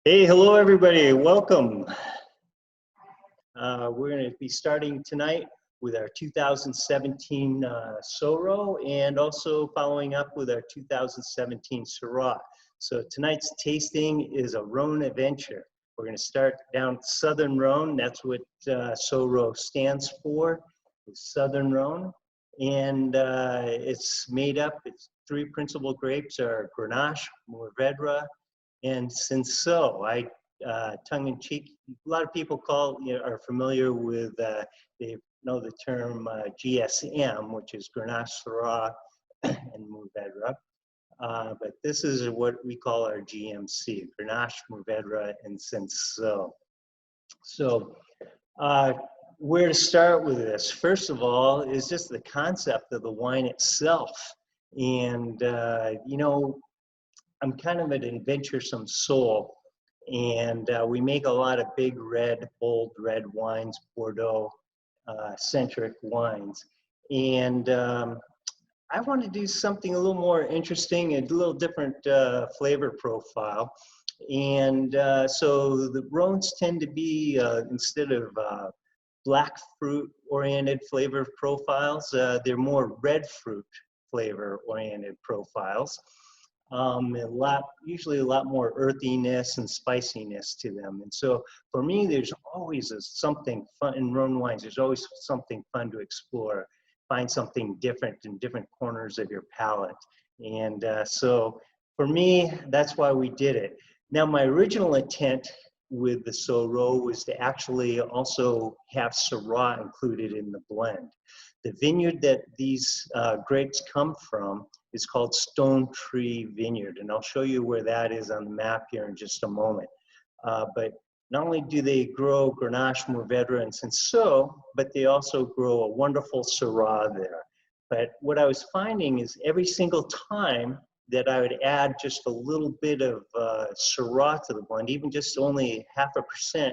Hey, hello everybody, welcome. We're going to be starting tonight with our 2017 SoRhô and also following up with our 2017 Syrah. So tonight's tasting is a Rhône adventure. We're going to start down Southern Rhône. That's what SoRhô stands for, is Southern Rhône. And it's made up, its three principal grapes are Grenache, Mourvedre, and Cinsault. Tongue-in-cheek, a lot of people are familiar with, they know the term GSM, which is Grenache, Syrah, and Mourvedre. But this is what we call our GMC, Grenache, Mourvedre, and Cinsault. So where to start with this? First of all, is just the concept of the wine itself. And, you know, I'm kind of an adventuresome soul, and we make a lot of big red, bold red wines, Bordeaux centric wines. And I want to do something a little more interesting and a little different flavor profile. And so the Rhônes tend to be, instead of black fruit oriented flavor profiles, they're more red fruit flavor oriented profiles. Usually a lot more earthiness and spiciness to them. And so for me, there's always something fun in Rhône wines. There's always something fun to explore, find something different in different corners of your palate. And so for me, that's why we did it. Now, my original intent with the SoRhô was to actually also have Syrah included in the blend. The vineyard that these grapes come from is called StoneTree Vineyard, and I'll show you where that is on the map here in just a moment. But not only do they grow Grenache, Mourvedre, and Cinsault, but they also grow a wonderful Syrah there. But what I was finding is every single time that I would add just a little bit of Syrah to the blend, even just only 0.5%,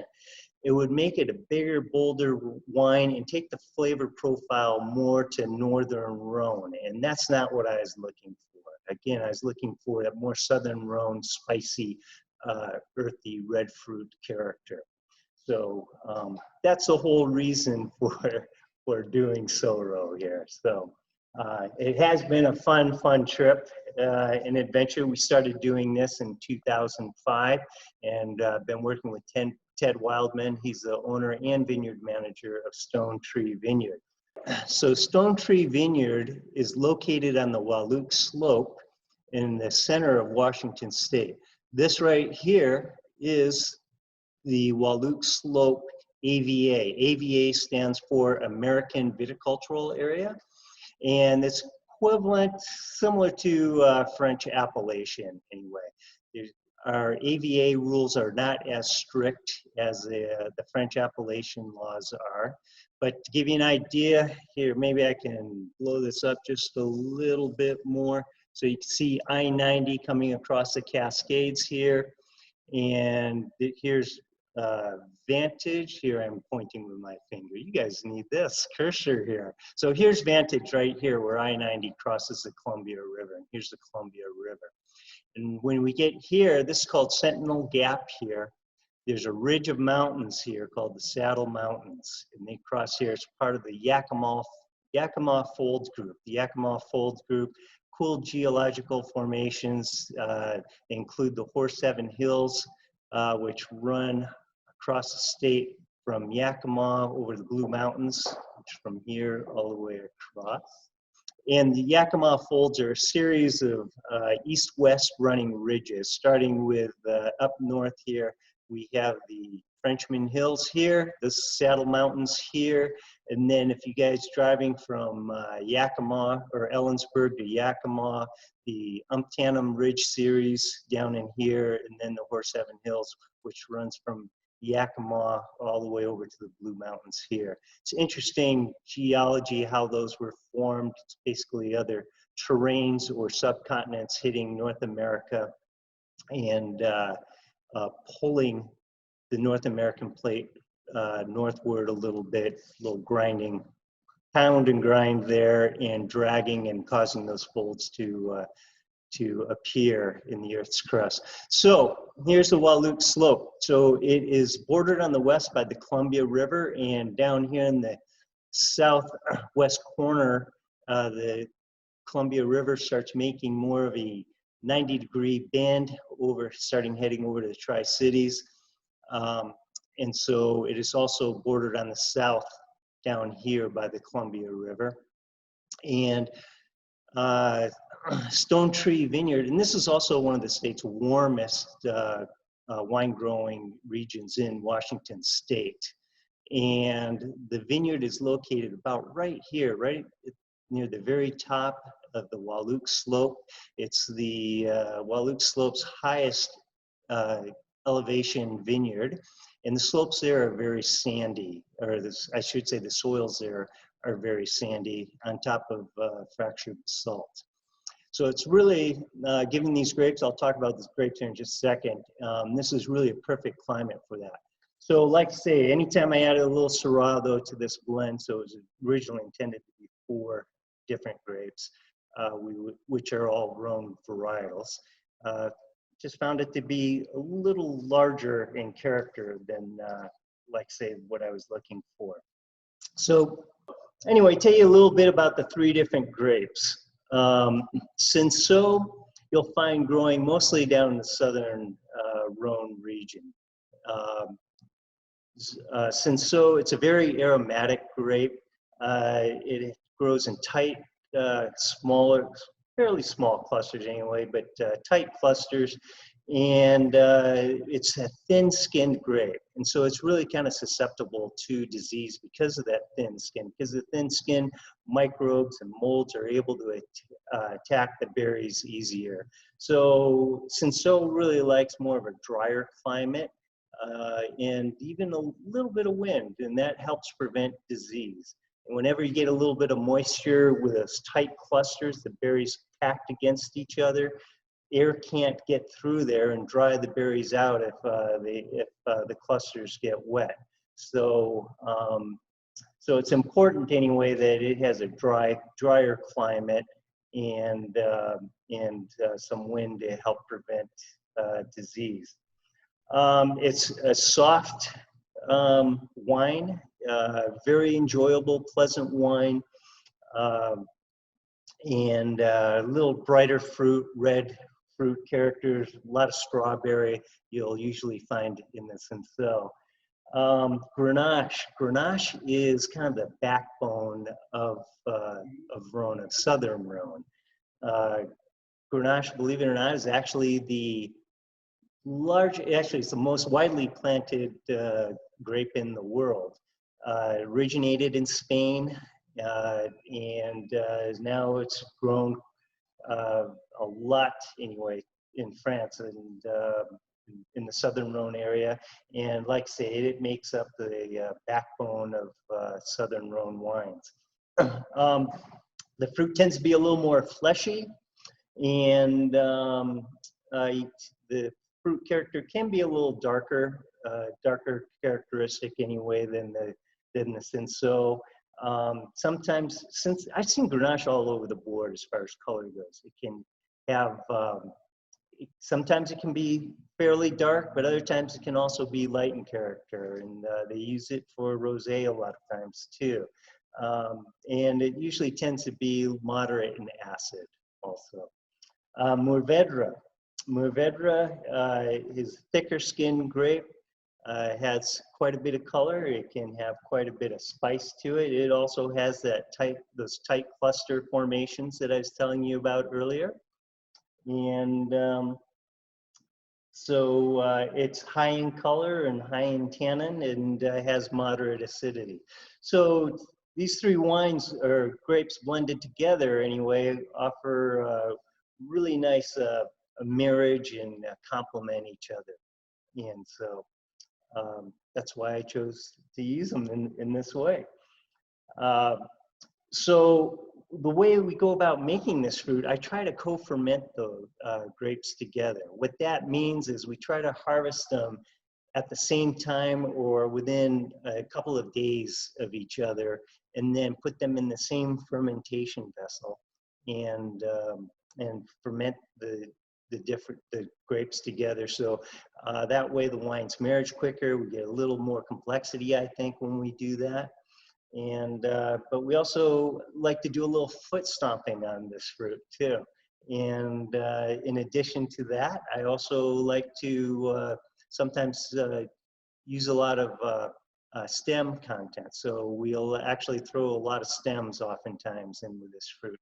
it would make it a bigger, bolder wine and take the flavor profile more to northern Rhône. And that's not what I was looking for. Again, I was looking for that more southern Rhône, spicy, earthy red fruit character. So that's the whole reason for doing SoRhô here. So it has been a fun trip, an adventure. We started doing this in 2005 and been working with Ted Wildman. He's the owner and vineyard manager of StoneTree Vineyard. So StoneTree Vineyard is located on the Walla slope in the center of Washington State. This right here is the Walla slope AVA. AVA stands for American Viticultural Area, and it's equivalent, similar to French appellation anyway. Our AVA rules are not as strict as the French appellation laws are. But to give you an idea, here, maybe I can blow this up just a little bit more. So you can see I-90 coming across the Cascades here. And here's Vantage. Here I'm pointing with my finger. You guys need this cursor here. So here's Vantage right here where I-90 crosses the Columbia River. And here's the Columbia River. And when we get here, this is called Sentinel Gap here. There's a ridge of mountains here called the Saddle Mountains. And they cross here as part of the Yakima Fold Group. The Yakima Fold Group, cool geological formations. They include the Horse Heaven Hills, which run across the state from Yakima over the Blue Mountains, which from here all the way across. And the Yakima Folds are a series of east-west running ridges, starting with up north here. We have the Frenchman Hills here, the Saddle Mountains here, and then if you guys driving from Yakima or Ellensburg to Yakima, the Umptanum Ridge series down in here, and then the Horse Heaven Hills, which runs from Yakima all the way over to the Blue Mountains here. It's interesting geology, how those were formed. It's basically other terrains or subcontinents hitting North America and pulling the North American plate northward a little bit, a little grinding, pound and grind there, and dragging and causing those folds to to appear in the Earth's crust. So here's the Walla Slope. So it is bordered on the west by the Columbia River, and down here in the southwest corner, the Columbia River starts making more of a 90-degree bend heading over to the Tri-Cities. And so it is also bordered on the south down here by the Columbia River. And StoneTree Vineyard, and this is also one of the state's warmest wine growing regions in Washington State. And the vineyard is located about right here, right near the very top of the Walla Slope. It's the Walla Slope's highest elevation vineyard, and the slopes there are very sandy, or I should say the soils there are very sandy on top of fractured basalt. So it's really, giving these grapes, I'll talk about these grapes here in just a second, this is really a perfect climate for that. So like I say, anytime I added a little Syrah though to this blend, so it was originally intended to be 4 different grapes, which are all Rhône varietals. Just found it to be a little larger in character than, like say, what I was looking for. So anyway, tell you a little bit about the 3 different grapes. Cinsault, you'll find growing mostly down in the southern Rhône region. Cinsault, it's a very aromatic grape. It grows in tight, smaller, fairly small clusters anyway, but tight clusters. And it's a thin-skinned grape. And so it's really kind of susceptible to disease because of that thin skin. Because the thin skin, microbes and molds are able to attack the berries easier. So Cinsault really likes more of a drier climate and even a little bit of wind, and that helps prevent disease. And whenever you get a little bit of moisture with those tight clusters, the berries packed against each other, air can't get through there and dry the berries out if the clusters get wet. So, so it's important anyway that it has a drier climate and some wind to help prevent disease. It's a soft wine, very enjoyable, pleasant wine, and a little brighter fruit, red fruit characters, a lot of strawberry you'll usually find in the Cinsault. Grenache is kind of the backbone of Rhône, of southern Rhône. Grenache, believe it or not, is actually it's the most widely planted grape in the world. It originated in Spain, and now it's grown a lot anyway in France and in the southern Rhône area. And like I say, it makes up the backbone of southern Rhône wines. The fruit tends to be a little more fleshy, and the fruit character can be a little darker characteristic anyway than the Cinsault. Sometimes, since I've seen Grenache all over the board as far as color goes, it can have, sometimes it can be fairly dark, but other times it can also be light in character, and they use it for rosé a lot of times too. And it usually tends to be moderate in acid also. Mourvèdre is thicker skinned grape, has quite a bit of color. It can have quite a bit of spice to it. It also has those tight cluster formations that I was telling you about earlier. And so it's high in color and high in tannin, and has moderate acidity. So these 3 wines, or grapes blended together anyway, offer really nice a marriage and complement each other. And so that's why I chose to use them in this way. So the way we go about making this fruit, I try to co-ferment the grapes together. What that means is we try to harvest them at the same time or within a couple of days of each other, and then put them in the same fermentation vessel. And and ferment the grapes together. So that way the wine's marriage quicker. We get a little more complexity, I think, when we do that. And but we also like to do a little foot stomping on this fruit too. And in addition to that, I also like to sometimes use a lot of stem content. So we'll actually throw a lot of stems oftentimes into this fruit.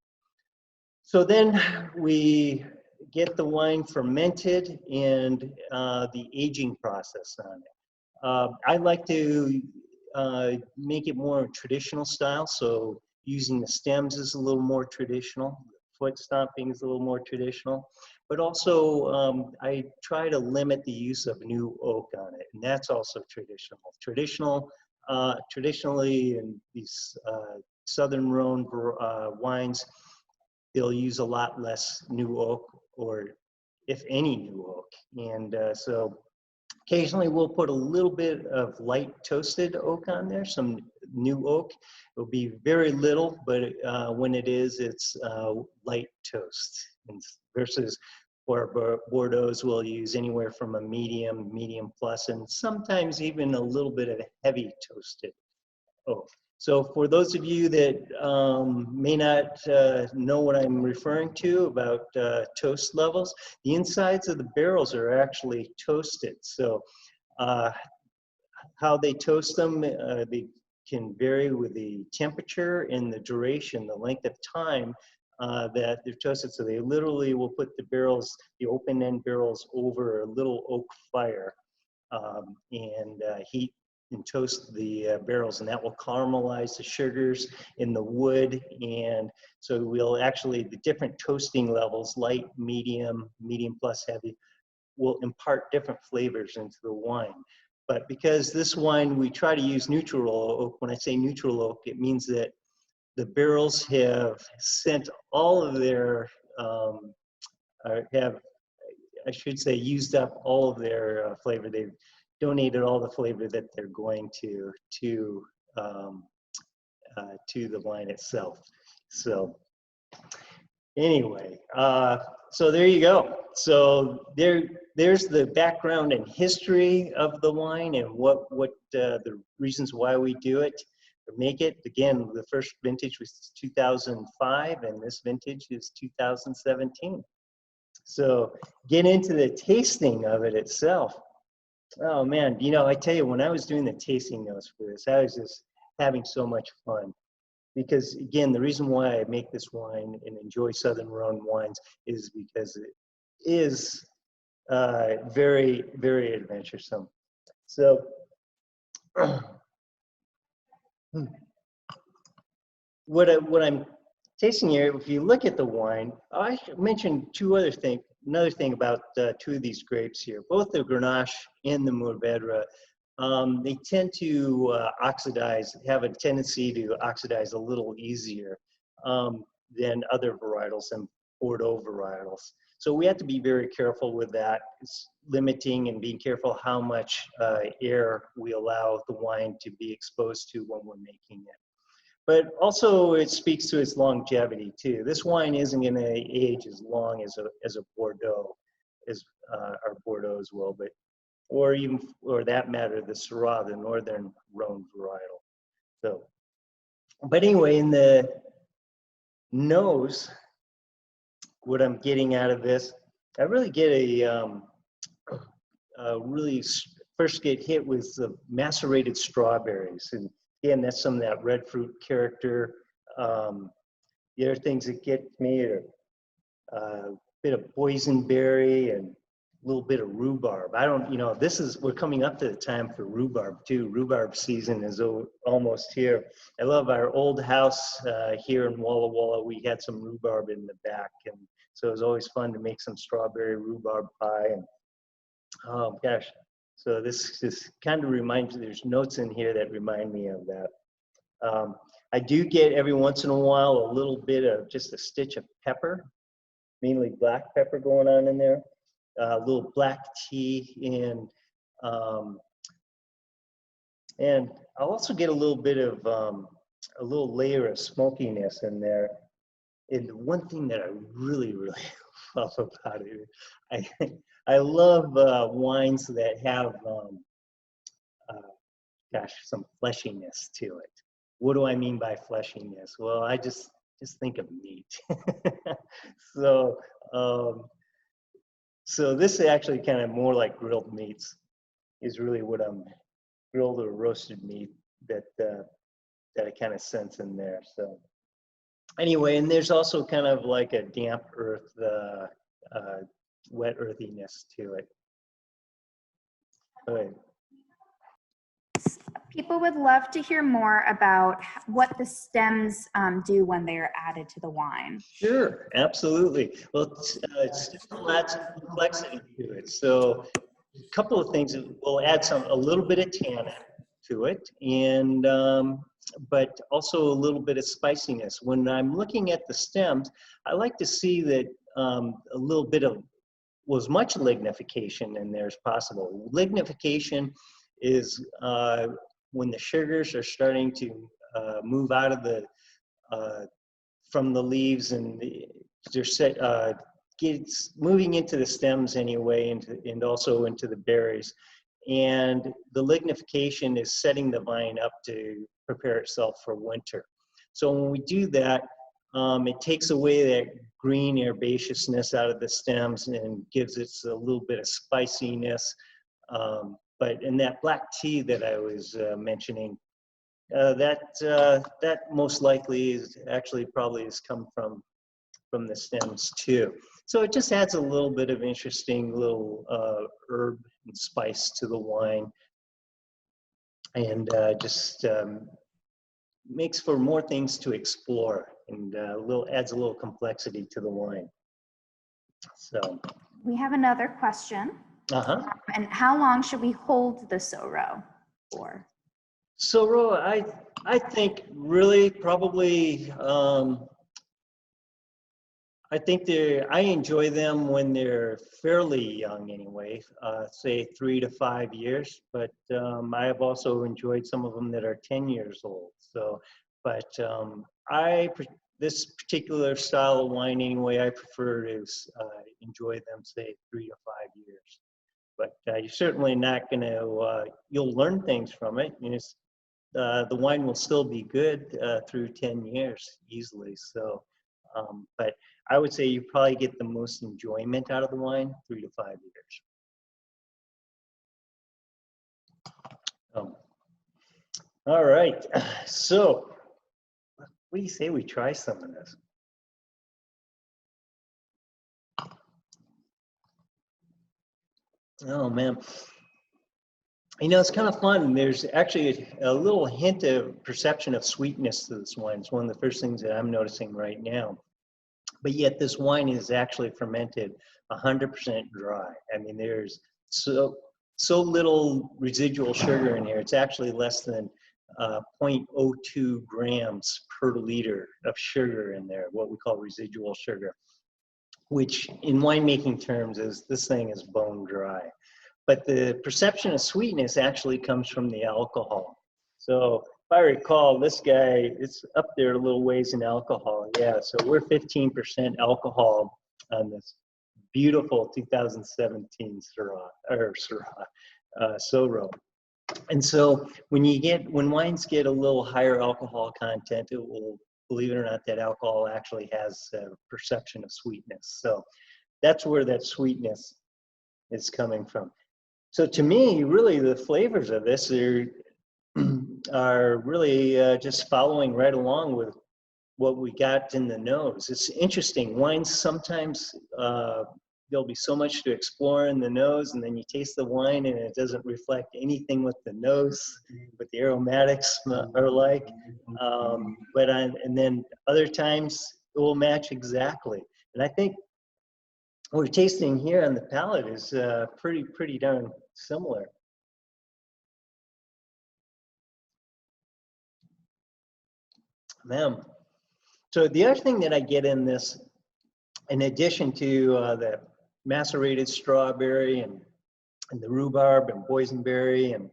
So then we get the wine fermented and the aging process on it. I like to make it more traditional style. So using the stems is a little more traditional. Foot stomping is a little more traditional. But also I try to limit the use of new oak on it. And that's also traditional. Traditionally in these southern-Rhône wines, they'll use a lot less new oak, or if any new oak. And so occasionally we'll put a little bit of light toasted oak on there, some new oak. It'll be very little, but when it is, it's light toast. And versus for Bordeaux's, we'll use anywhere from a medium plus, and sometimes even a little bit of heavy toasted oak. So for those of you that may not know what I'm referring to about toast levels, the insides of the barrels are actually toasted. So how they toast them, they can vary with the temperature and the duration, the length of time that they're toasted. So they literally will put the barrels, the open-end barrels, over a little oak fire and heat and toast the barrels, and that will caramelize the sugars in the wood. And so we'll actually, the different toasting levels, light, medium plus, heavy, will impart different flavors into the wine. But because this wine, we try to use neutral oak. When I say neutral oak, it means that the barrels have sent all of their, I should say, used up all of their flavor. They've donated all the flavor that they're going to the wine itself. So anyway, so there you go. So there's the background and history of the wine and what the reasons why we do it, or make it. Again, the first vintage was 2005, and this vintage is 2017. So get into the tasting of it itself. Oh man, you know, I tell you, when I was doing the tasting notes for this, I was just having so much fun. Because again, the reason why I make this wine and enjoy southern-Rhône wines is because it is very, very adventuresome. So what I'm tasting here, if you look at the wine, I mentioned another thing about two of these grapes here, both the Grenache and the Mourvedre. They tend to have a tendency to oxidize a little easier than other varietals and Bordeaux varietals. So we have to be very careful with that. It's limiting and being careful how much air we allow the wine to be exposed to when we're making it. But also it speaks to its longevity too. This wine isn't going to age as long as a Bordeaux, as our Bordeaux will, but or that matter, the Syrah, the northern Rhône varietal. So, but anyway, in the nose, what I'm getting out of this, I really get first get hit with the macerated strawberries, and again, that's some of that red fruit character. The other things that get me are a bit of boysenberry and a little bit of rhubarb. We're coming up to the time for rhubarb too. Rhubarb season is almost here. I love our old house here in Walla. We had some rhubarb in the back, and so it was always fun to make some strawberry rhubarb pie. And oh gosh, so this just kind of reminds me, there's notes in here that remind me of that. I do get every once in a while a little bit of just a stitch of pepper, mainly black pepper going on in there. A little black tea, and I'll also get a little bit of a little layer of smokiness in there. And the one thing that I really, really love about it, I love wines that have, gosh, some fleshiness to it. What do I mean by fleshiness? Well, I just think of meat. So, so this is actually kind of more like grilled meats, is really what I'm, grilled or roasted meat that that I kind of sense in there. So anyway, and there's also kind of like a damp earth, wet earthiness to it. Good. People would love to hear more about what the stems do when they are added to the wine. Sure, absolutely. Well, it's lots of complexity to it. So a couple of things, we'll add a little bit of tannin to it, and but also a little bit of spiciness. When I'm looking at the stems, I like to see that a little bit of, as much lignification in there as possible. Lignification is when the sugars are starting to move out of the from the leaves, and they're moving into the stems anyway, and also into the berries. And the lignification is setting the vine up to prepare itself for winter. So when we do that, it takes away that green herbaceousness out of the stems and gives it a little bit of spiciness. But in that black tea that I was mentioning, that most likely is actually probably has come from the stems too. So it just adds a little bit of interesting little herb and spice to the wine, and just makes for more things to explore, and adds a little complexity to the wine. So we have another question. And how long should we hold the SoRhô for? SoRhô, I think really probably, I think I enjoy them when they're fairly young anyway, say 3 to 5 years, but I have also enjoyed some of them that are 10 years old. So, but this particular style of wine anyway, I prefer to enjoy them, say 3 to 5 years. But you're certainly not going to, you'll learn things from it. The wine will still be good through 10 years easily. So, but I would say you probably get the most enjoyment out of the wine 3 to 5 years. All right. So, what do you say we try some of this? Oh man, it's kind of fun. There's actually a little hint of perception of sweetness to this wine. It's one of the first things that I'm noticing right now. But yet this wine is actually fermented 100% dry. I mean, there's so little residual sugar in here. It's actually less than 0.02 grams per liter of sugar in there, what we call residual sugar, which in winemaking terms is, this thing is bone dry. But the perception of sweetness actually comes from the alcohol. So if I recall, this guy, it's up there a little ways in alcohol. Yeah, so we're 15% alcohol on this beautiful 2017 SoRhô. And so when wines get a little higher alcohol content, it will, believe it or not, that alcohol actually has a perception of sweetness. So that's where that sweetness is coming from. So to me, really, the flavors of this are really just following right along with what we got in the nose. It's interesting. Wines sometimes, there'll be so much to explore in the nose, and then you taste the wine and it doesn't reflect anything with the nose, what the aromatics are like. And then other times it will match exactly. And I think what we're tasting here on the palate is pretty darn similar. Man. So the other thing that I get in this, in addition to the macerated strawberry and the rhubarb and boysenberry and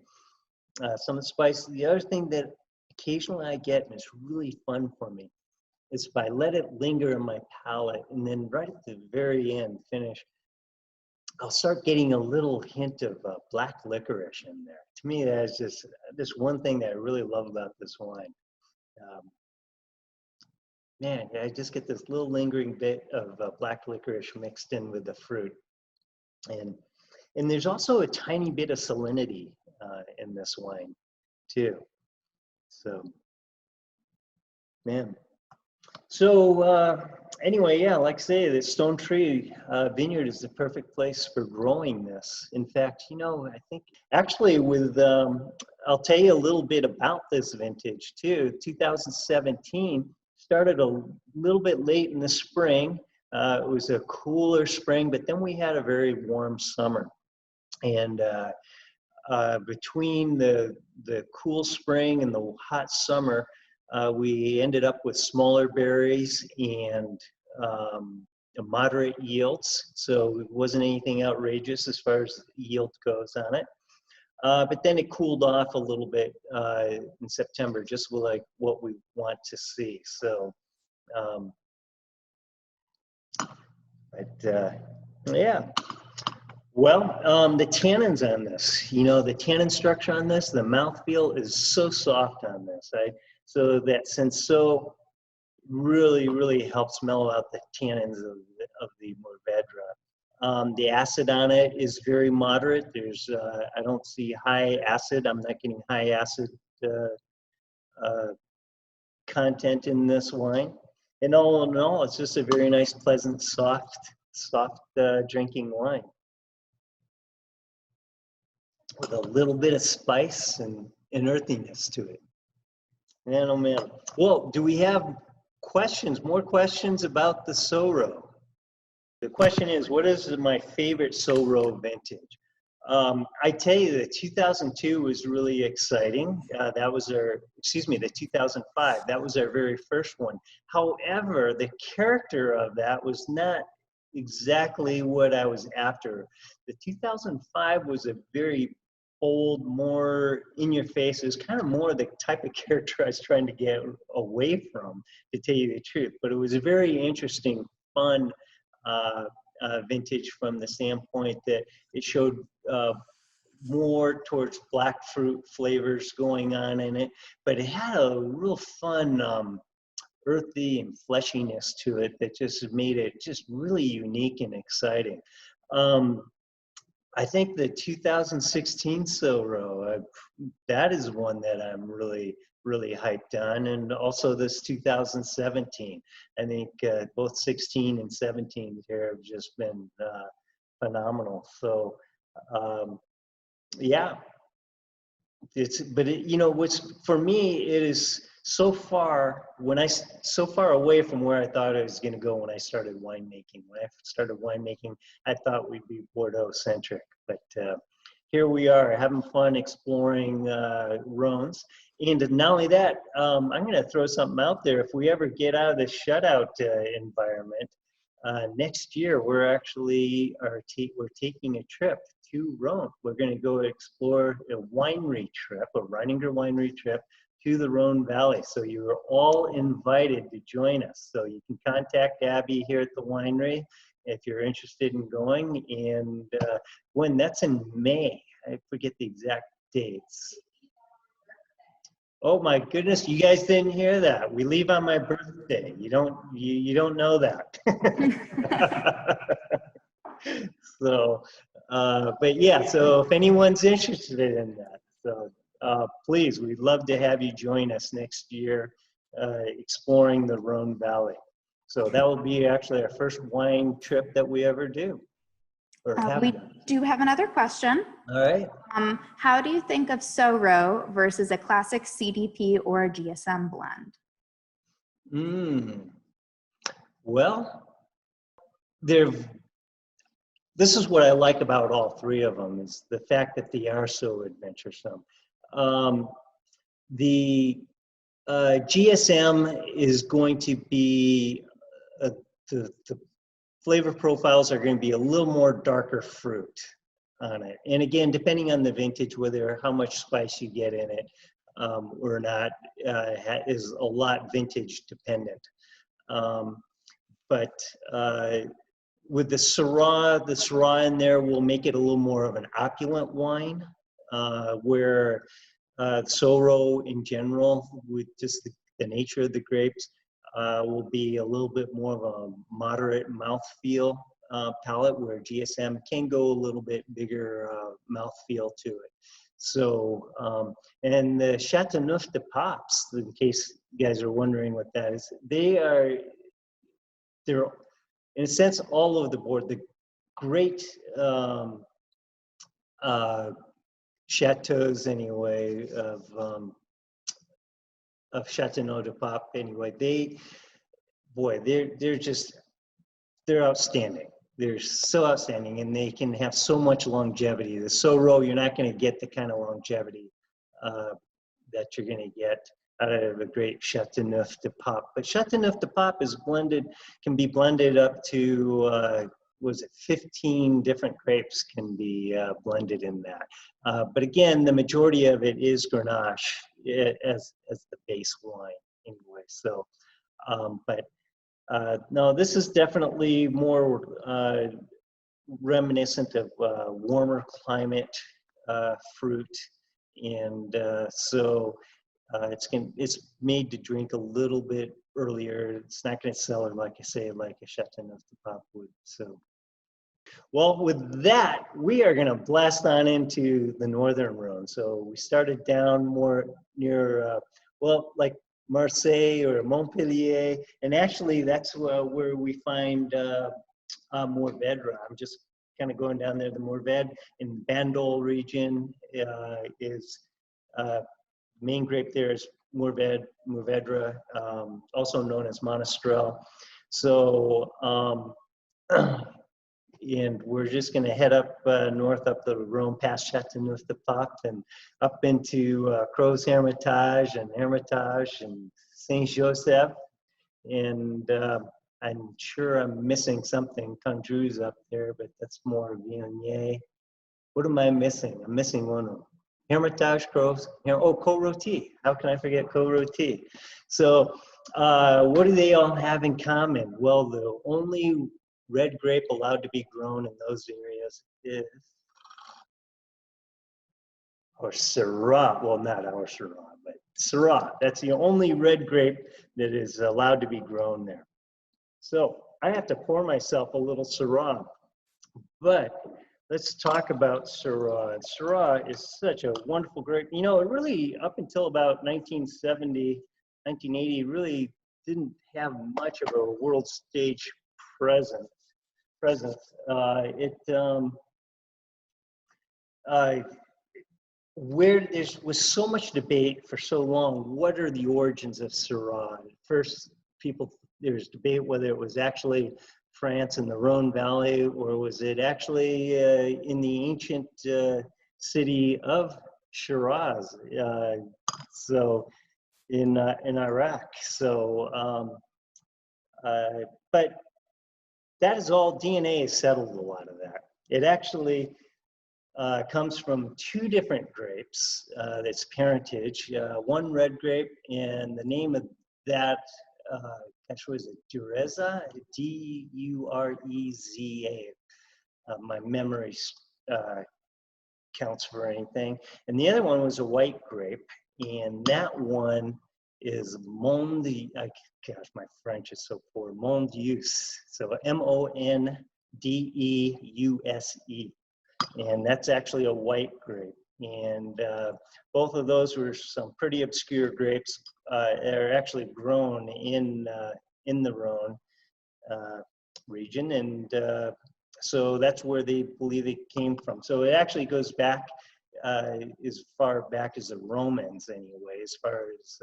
some of the spice, the other thing that occasionally I get, and it's really fun for me, is if I let it linger in my palate, and then right at the very end, finish, I'll start getting a little hint of black licorice in there. To me, that's just one thing that I really love about this wine. Man, I just get this little lingering bit of black licorice mixed in with the fruit. And there's also a tiny bit of salinity in this wine, too. So, man. So anyway, yeah, like I say, the StoneTree Vineyard is the perfect place for growing this. In fact, you know, I think actually with, I'll tell you a little bit about this vintage too. 2017 started a little bit late in the spring. It was a cooler spring, but then we had a very warm summer. And between the cool spring and the hot summer, we ended up with smaller berries and moderate yields. So it wasn't anything outrageous as far as yield goes on it. But then it cooled off a little bit in September, just like what we want to see. So, yeah. Well, the tannins on this, you know, the tannin structure on this, the mouthfeel is so soft on this, right? So that Senso really helps mellow out the tannins of the Mourvèdre. The acid on it is very moderate. There's, I don't see high acid. I'm not getting high acid content in this wine. And all in all, it's just a very nice, pleasant, soft drinking wine with a little bit of spice and earthiness to it. Man, oh man. Well, do we have questions, more questions about the SoRhô? The question is, what is my favorite SoRhô vintage? I tell you, the 2002 was really exciting. That was our, the 2005, that was our very first one. However, the character of that was not exactly what I was after. The 2005 was a very bold, more in your face. It was kind of more the type of character I was trying to get away from, to tell you the truth. But it was a very interesting, fun vintage from the standpoint that it showed more towards black fruit flavors going on in it, but it had a real fun earthy and fleshiness to it that just made it just really unique and exciting. I think the 2016 SoRhô, that is one that I'm really hyped on, and also this 2017. I think both 16 and 17 here have just been phenomenal. So yeah, you know, what's for me, it is so far away from where I thought I was going to go when I started winemaking. When I started winemaking, I thought we'd be Bordeaux centric, but here we are having fun exploring Rhones. And not only that, I'm going to throw something out there. If we ever get out of the shutout environment, next year we're actually we're taking a trip to Rhône. We're going to go explore a winery trip, a REININGER Winery trip to the Rhône Valley. So you're all invited to join us. So you can contact Abby here at the winery if you're interested in going. And when that's in May, I forget the exact dates. Oh my goodness, you guys didn't hear that. We leave on my birthday. You don't know that. So, but yeah, so if anyone's interested in that, so please, we'd love to have you join us next year exploring the Rhône Valley. So that will be actually our first wine trip that we ever do. We do have another question. All right. How do you think of SoRhô versus a classic CDP or a GSM blend? Well, this is what I like about all three of them, is the fact that they are so adventuresome. The GSM is going to be, the flavor profiles are going to be a little more darker fruit on it. And again, depending on the vintage, how much spice you get in it or not, is a lot vintage dependent. But with the Syrah in there will make it a little more of an opulent wine, where SoRhô in general, with just the nature of the grapes, will be a little bit more of a moderate mouthfeel palate, where GSM can go a little bit bigger mouthfeel to it. So, and the Chateauneuf de Papes, in case you guys are wondering what that is, they're in a sense all over the board. The great chateaus anyway of Chateauneuf de Pape anyway, they're outstanding. They're so outstanding, and they can have so much longevity. The SoRhô, you're not going to get the kind of longevity that you're going to get out of a great Chateauneuf de Pape. But Chateauneuf de Pape is can be blended up to, 15 different grapes can be blended in that. But again, the majority of it is Grenache as the base wine anyway. So, no, this is definitely more reminiscent of warmer climate fruit, and so it's made to drink a little bit earlier. It's not going to sell it, like I say, like a Chateauneuf de Pape would. So, well, with that, we are going to blast on into the northern Rhône. So we started down more near, like Marseille or Montpellier, and actually that's where we find Mourvèdre. I'm just kind of going down there. The Mourvèdre in Bandol region is main grape there is Mourvèdre, also known as Monastrell. So, and we're just going to head up north up the Rhône past Chateauneuf de Pape and up into Crozes Hermitage and Saint-Joseph. And I'm sure I'm missing something, Condroux up there, but that's more Viognier. What am I missing? I'm missing one of them. Hermitage, Crozes, Côte-Rôtie. How can I forget Côte-Rôtie? So what do they all have in common? Well, the only red grape allowed to be grown in those areas is Syrah. Well, not our Syrah, but Syrah. That's the only red grape that is allowed to be grown there. So I have to pour myself a little Syrah, but let's talk about Syrah. Syrah is such a wonderful grape. You know, it really, up until about 1970, 1980, really didn't have much of a world stage presence. Where there was so much debate for so long, what are the origins of Syrah? First, there's debate whether it was actually France in the Rhône Valley, or was it actually in the ancient city of Shiraz, so in Iraq. So, but that is all, DNA has settled a lot of that. It actually comes from two different grapes, that's parentage, one red grape, and the name of that, actually, is it Dureza? D-U-R-E-Z-A. My memory counts for anything. And the other one was a white grape, and that one is gosh, my French is so poor. Mondeuse. So M-O-N-D-E-U-S-E. And that's actually a white grape. And both of those were some pretty obscure grapes. They're actually grown in the Rhône region, and so that's where they believe it came from. So it actually goes back as far back as the Romans, anyway, as far as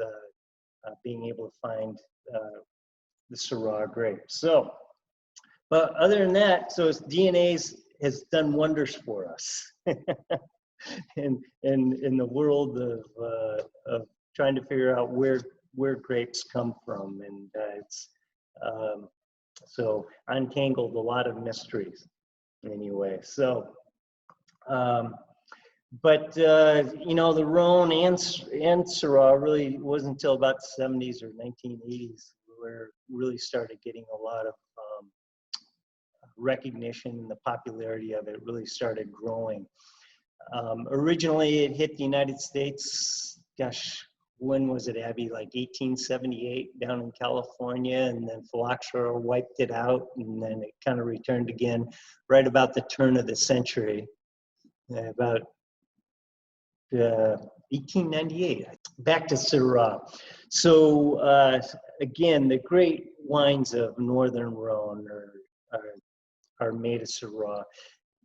being able to find the Syrah grape. So, but other than that, so DNA has done wonders for us in the world of trying to figure out where grapes come from, and it's so untangled a lot of mysteries anyway. So, but you know, the Rhône and Syrah really wasn't until about the 70s or 1980s where really started getting a lot of recognition, and the popularity of it really started growing. Originally, it hit the United States, gosh, when was it, Abby? Like 1878 down in California, and then phylloxera wiped it out, and then it kind of returned again right about the turn of the century, about 1898. Back to Syrah. So again, the great wines of northern Rhône are made of Syrah.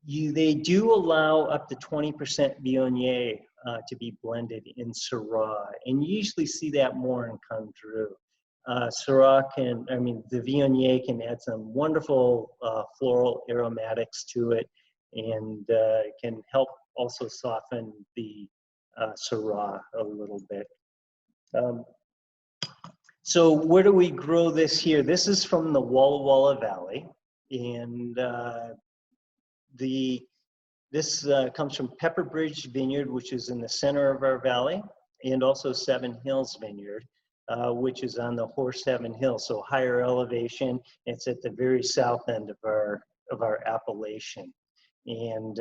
They do allow up to 20% Viognier to be blended in Syrah, and you usually see that more in Condrieu. Syrah the Viognier can add some wonderful floral aromatics to it, and can help also soften the Syrah a little bit. So where do we grow this here? This is from the Walla Valley, and this comes from Pepper Bridge Vineyard, which is in the center of our valley, and also Seven Hills Vineyard, which is on the Horse Heaven Hill, so higher elevation. It's at the very south end of our appellation. And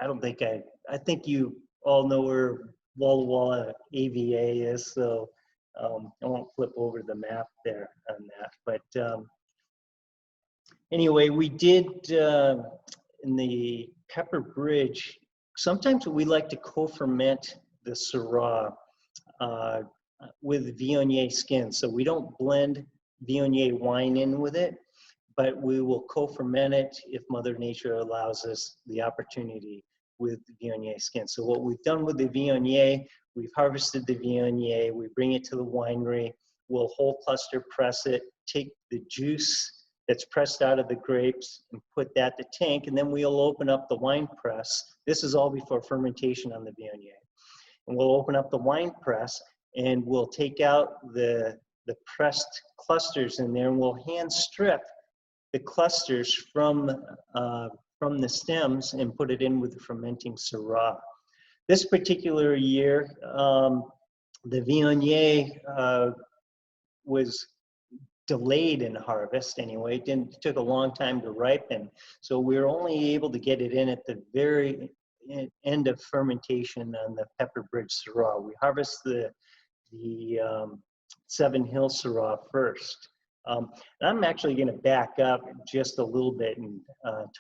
I think you all know where Walla AVA is, so I won't flip over the map there on that. But anyway, we did in the Pepper Bridge, sometimes we like to co-ferment the Syrah with Viognier skin. So we don't blend Viognier wine in with it, but we will co-ferment it if Mother Nature allows us the opportunity with Viognier skin. So what we've done with the Viognier, we've harvested the Viognier, we bring it to the winery, we'll whole cluster press it, take the juice that's pressed out of the grapes and put that to tank, and then we'll open up the wine press. This is all before fermentation on the Viognier. And we'll open up the wine press, and we'll take out the pressed clusters in there, and we'll hand strip the clusters from the stems and put it in with the fermenting Syrah. This particular year, the Viognier was delayed in harvest anyway. It took a long time to ripen. So we were only able to get it in at the very end of fermentation on the Pepper Bridge Syrah. We harvest the Seven Hills Syrah first. And I'm actually going to back up just a little bit and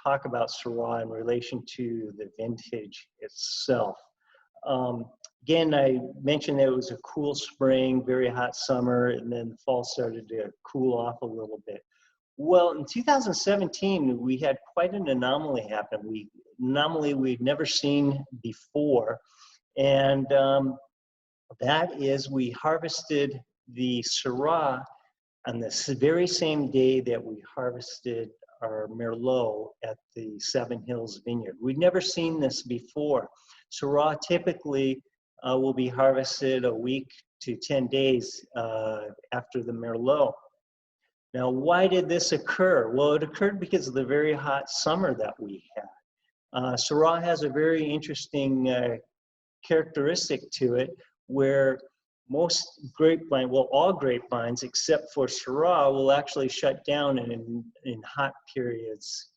talk about Syrah in relation to the vintage itself. Again, I mentioned that it was a cool spring, very hot summer, and then the fall started to cool off a little bit. Well, in 2017, we had quite an anomaly happen. Anomaly we'd never seen before, and that is we harvested the Syrah on the very same day that we harvested our Merlot at the Seven Hills Vineyard. We'd never seen this before. Syrah typically will be harvested a week to 10 days after the Merlot. Now, why did this occur? Well, it occurred because of the very hot summer that we had. Syrah has a very interesting characteristic to it, where most grapevine, well, all grapevines except for Syrah will actually shut down in hot periods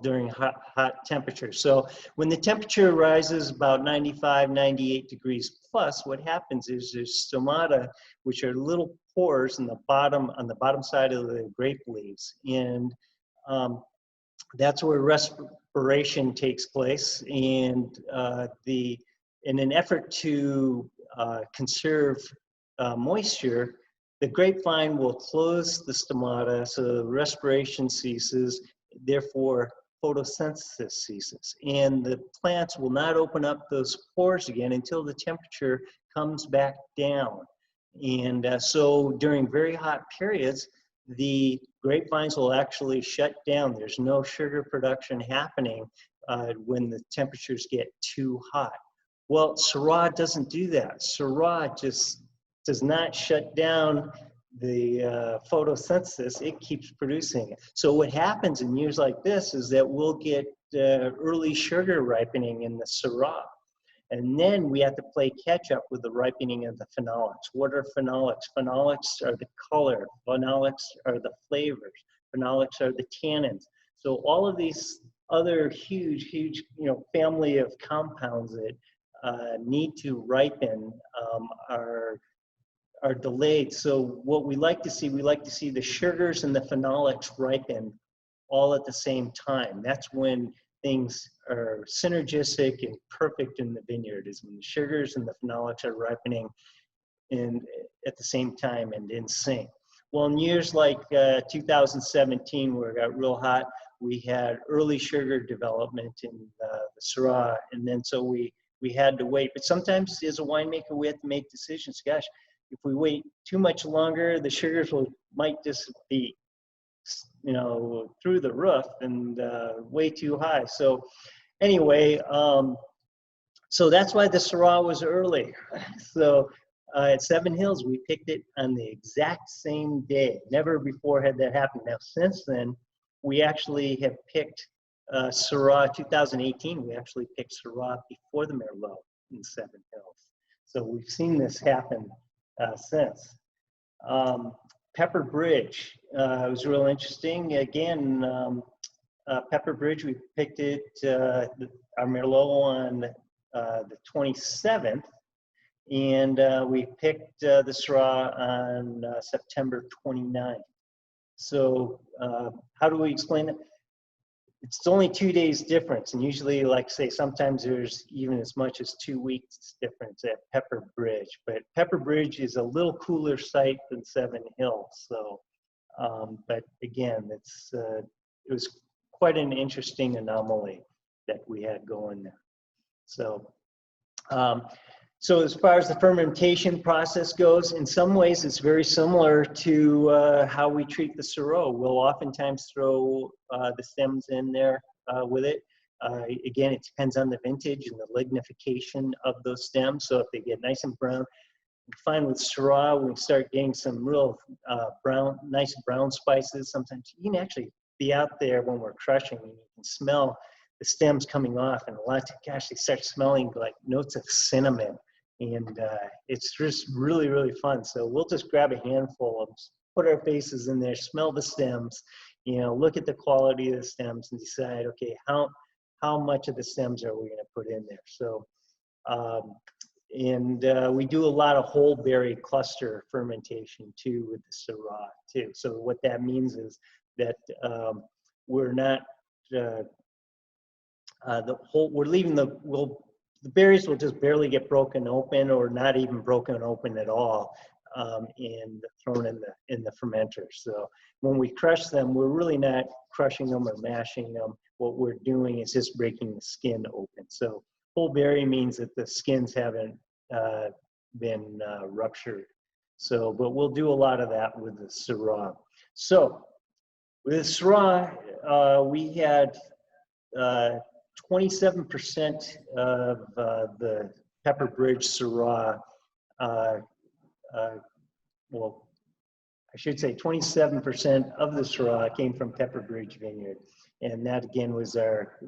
during hot temperatures. So when the temperature rises about 95, 98 degrees plus, what happens is there's stomata, which are little pores on the bottom side of the grape leaves, and that's where respiration takes place. And in an effort to conserve moisture, the grapevine will close the stomata so the respiration ceases, therefore photosynthesis ceases. And the plants will not open up those pores again until the temperature comes back down. And so during very hot periods, the grapevines will actually shut down. There's no sugar production happening when the temperatures get too hot. Well, Syrah doesn't do that. Syrah just does not shut down the photosynthesis. It keeps producing it. So what happens in years like this is that we'll get early sugar ripening in the Syrah. And then we have to play catch up with the ripening of the phenolics. What are phenolics? Phenolics are the color. Phenolics are the flavors. Phenolics are the tannins. So all of these other huge, family of compounds that need to ripen are delayed. So what we like to see the sugars and the phenolics ripen all at the same time. That's when things are synergistic and perfect in the vineyard, is when the sugars and the phenolics are ripening at the same time and in sync. Well, in years like 2017, where it got real hot, we had early sugar development in the Syrah, and then so we had to wait. But sometimes as a winemaker, we have to make decisions. Gosh, if we wait too much longer, the sugars might just be, through the roof and way too high. So anyway, so that's why the Syrah was early. So at Seven Hills, we picked it on the exact same day. Never before had that happened. Now, since then, we actually have picked Syrah 2018. We actually picked Syrah before the Merlot in Seven Hills. So we've seen this happen since. Pepper Bridge was real interesting. Again, Pepper Bridge, we picked it, our Merlot on the 27th, and we picked the Syrah on September 29th. So how do we explain it? It's only 2 days difference, and usually, like say, sometimes there's even as much as 2 weeks difference at Pepper Bridge. But Pepper Bridge is a little cooler site than Seven Hills. So, but again, it was quite an interesting anomaly that we had going there. So, so as far as the fermentation process goes, in some ways it's very similar to how we treat the Syrah. We'll oftentimes throw the stems in there with it. Again, it depends on the vintage and the lignification of those stems. So if they get nice and brown, we find with Syrah, we start getting some real nice brown spices. Sometimes you can actually be out there when we're crushing and you can smell the stems coming off, and a lot of gosh, they start smelling like notes of cinnamon. And it's just really, really fun. So we'll just grab a handful of, put our faces in there, smell the stems, look at the quality of the stems and decide, okay, how much of the stems are we going to put in there? So, we do a lot of whole berry cluster fermentation too with the Syrah too. So what that means is that we're not, the berries will just barely get broken open or not even broken open at all, and thrown in the fermenter. So when we crush them, we're really not crushing them or mashing them. What we're doing is just breaking the skin open. So whole berry means that the skins haven't been ruptured. So, but we'll do a lot of that with the Syrah. So with the Syrah, we had 27% of the Pepper Bridge Syrah, well, I should say 27% of the Syrah came from Pepper Bridge Vineyard. And that again was our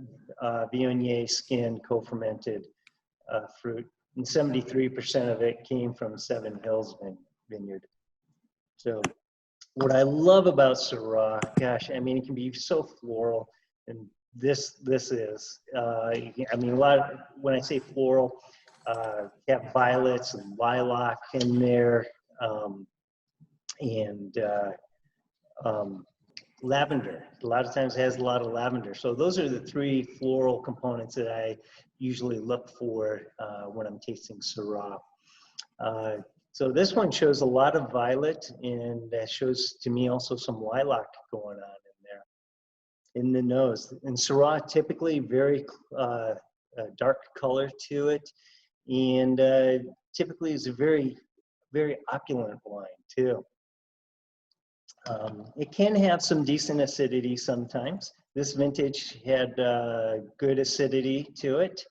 Viognier skin co-fermented fruit. And 73% of it came from Seven Hills Vineyard. So what I love about Syrah, gosh, I mean, it can be so floral, and this is, I mean, a lot of, when I say floral, you have violets and lilac in there, and lavender. A lot of times it has a lot of lavender. So those are the three floral components that I usually look for when I'm tasting Syrah. So this one shows a lot of violet, and that shows to me also some lilac going on in there in the nose. And Syrah typically very dark color to it, and typically is a very, very opulent wine too. It can have some decent acidity sometimes. This vintage had good acidity to it.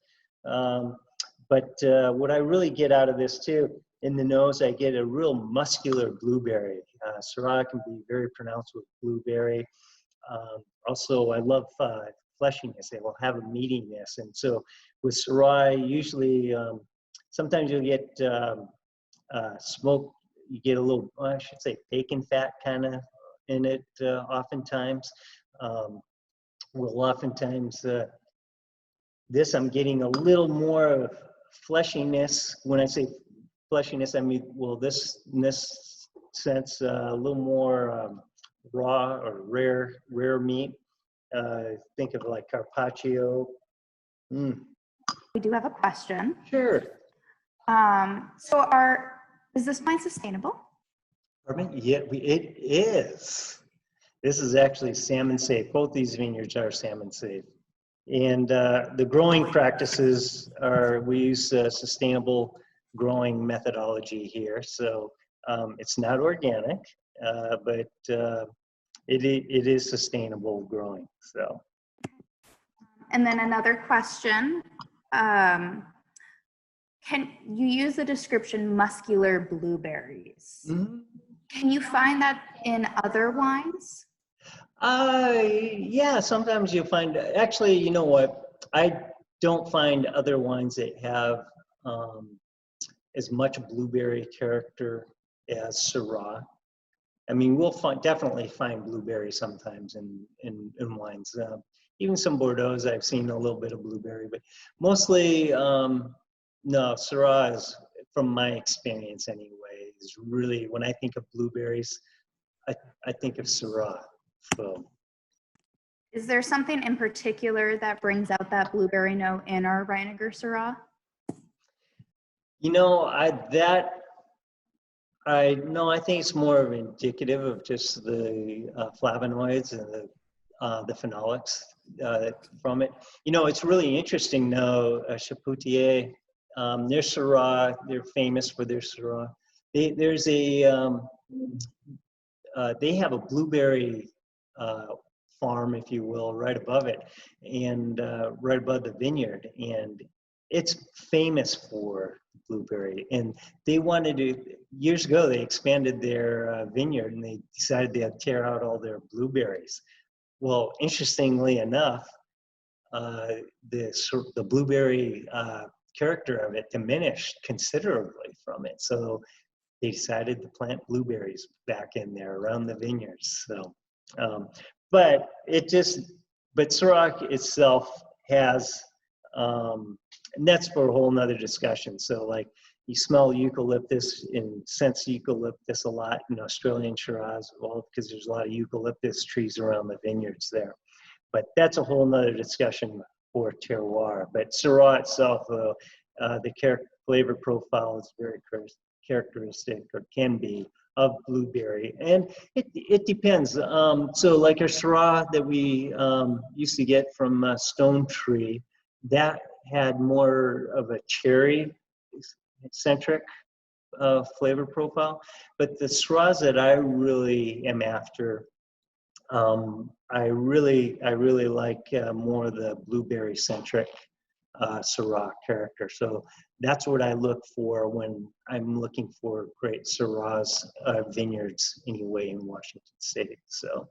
But what I really get out of this too, in the nose, I get a real muscular blueberry. Syrah can be very pronounced with blueberry. Also, I love fleshiness. They will have a meatiness. And so with Syrah, usually, sometimes you'll get smoke. You get a little, I should say, bacon fat kind of in it. Oftentimes, we'll oftentimes this I'm getting a little more of fleshiness. When I say fleshiness, I mean, well, in this sense, a little more raw or rare meat. Think of like carpaccio. We do have a question. Sure. Is this wine sustainable? Pardon me? Yeah, it is. This is actually salmon safe. Both these vineyards are salmon safe. And the growing practices are, we use sustainable growing methodology here. So it's not organic, but it is sustainable growing. So. And then another question. Can you use the description muscular blueberries? Mm-hmm. Can you find that in other wines? Yeah, sometimes you'll find, actually, you know what? I don't find other wines that have as much blueberry character as Syrah. I mean, we'll definitely find blueberry sometimes in wines. Even some Bordeaux's, I've seen a little bit of blueberry, but mostly, no, Syrah is, from my experience anyway, is really, when I think of blueberries, I think of Syrah. So. Is there something in particular that brings out that blueberry note in our Reininger Syrah? You know, I think it's more of indicative of just the flavonoids and the phenolics from it. You know, it's really interesting now, Chapoutier, their Syrah, they're famous for their Syrah. They have a blueberry farm, if you will, right above it, and right above the vineyard, and it's famous for blueberry. And they wanted to, years ago, they expanded their vineyard, and they decided they'd tear out all their blueberries. Well, interestingly enough, the blueberry character of it diminished considerably from it. So they decided to plant blueberries back in there around the vineyards. So, but Syrah itself has, and that's for a whole nother discussion. So like, you smell eucalyptus and sense eucalyptus a lot in Australian Shiraz, well, because there's a lot of eucalyptus trees around the vineyards there. But that's a whole nother discussion for terroir. But Syrah itself, the flavor profile is very characteristic, or can be, of blueberry. And it depends. So like our Syrah that we used to get from StoneTree, that had more of a cherry-centric flavor profile. But the Syrahs that I really am after, I really like more of the blueberry-centric Syrah character. So that's what I look for when I'm looking for great Syrahs vineyards anyway in Washington State. So,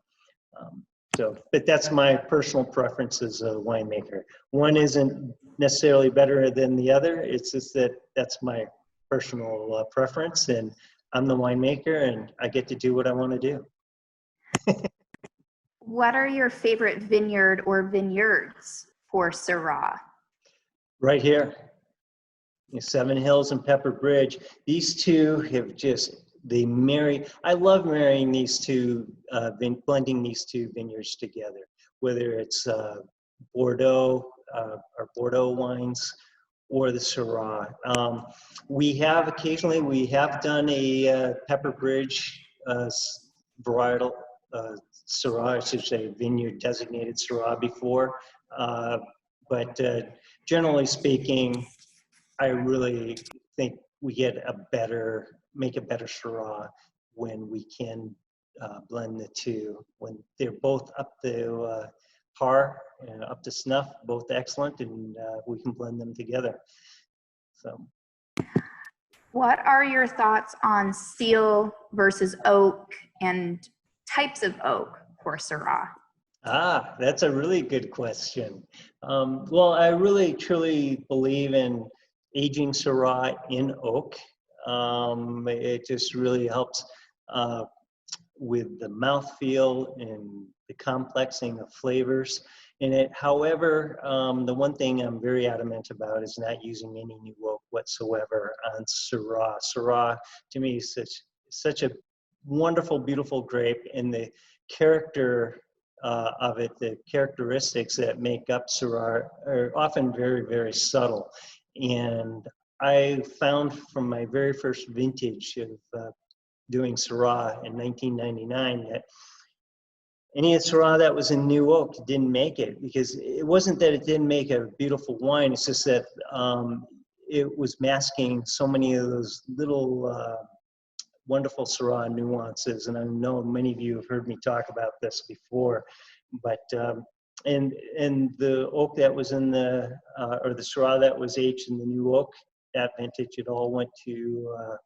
but that's my personal preference as a winemaker. One isn't necessarily better than the other. It's just that's my personal preference, and I'm the winemaker, and I get to do what I want to do. What are your favorite vineyard or vineyards for Syrah? Right here, Seven Hills and Pepper Bridge. These two have they marry. I love marrying these two, blending these two vineyards together, whether it's Bordeaux, or Bordeaux wines, or the Syrah. We have done a Pepper Bridge varietal Syrah, I should say vineyard designated Syrah before, but generally speaking, I really think we make a better Syrah when we can blend the two, when they're both up to par, up to snuff, both excellent, and we can blend them together. So. What are your thoughts on seal versus oak and types of oak for Syrah? Ah, that's a really good question. Well, I really truly believe in aging Syrah in oak. It just really helps uh, with the mouthfeel and the complexing of flavors in it. However, the one thing I'm very adamant about is not using any new oak whatsoever on Syrah. Syrah, to me, is such a wonderful, beautiful grape, and the character of it, the characteristics that make up Syrah are often very, very subtle. And I found from my very first vintage of doing Syrah in 1999 that any Syrah that was in new oak didn't make it, because it wasn't that it didn't make a beautiful wine, it's just that it was masking so many of those little wonderful Syrah nuances. And I know many of you have heard me talk about this before, but and the oak that was in the or the Syrah that was aged in the new oak, that vintage, it all went to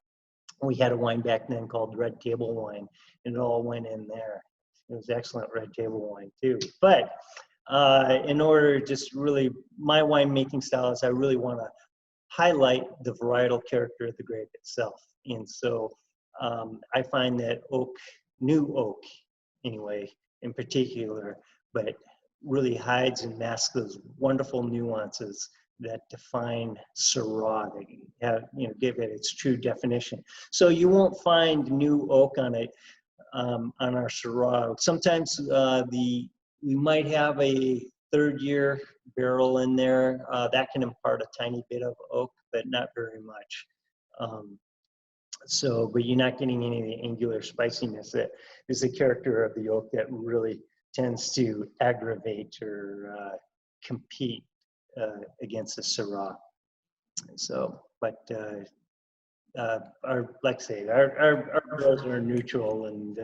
we had a wine back then called Red Table wine, and it all went in there. It was excellent Red Table wine too. But in order, just really, my winemaking style is I really want to highlight the varietal character of the grape itself. And so I find that oak, new oak anyway, in particular, but really hides and masks those wonderful nuances that define Syrah, that have, give it its true definition. So you won't find new oak on it on our Syrah. Sometimes we might have a third-year barrel in there that can impart a tiny bit of oak, but not very much. But you're not getting any of the angular spiciness that is the character of the oak that really tends to aggravate or compete against the Syrah. So, but like I say, our barrels are neutral, and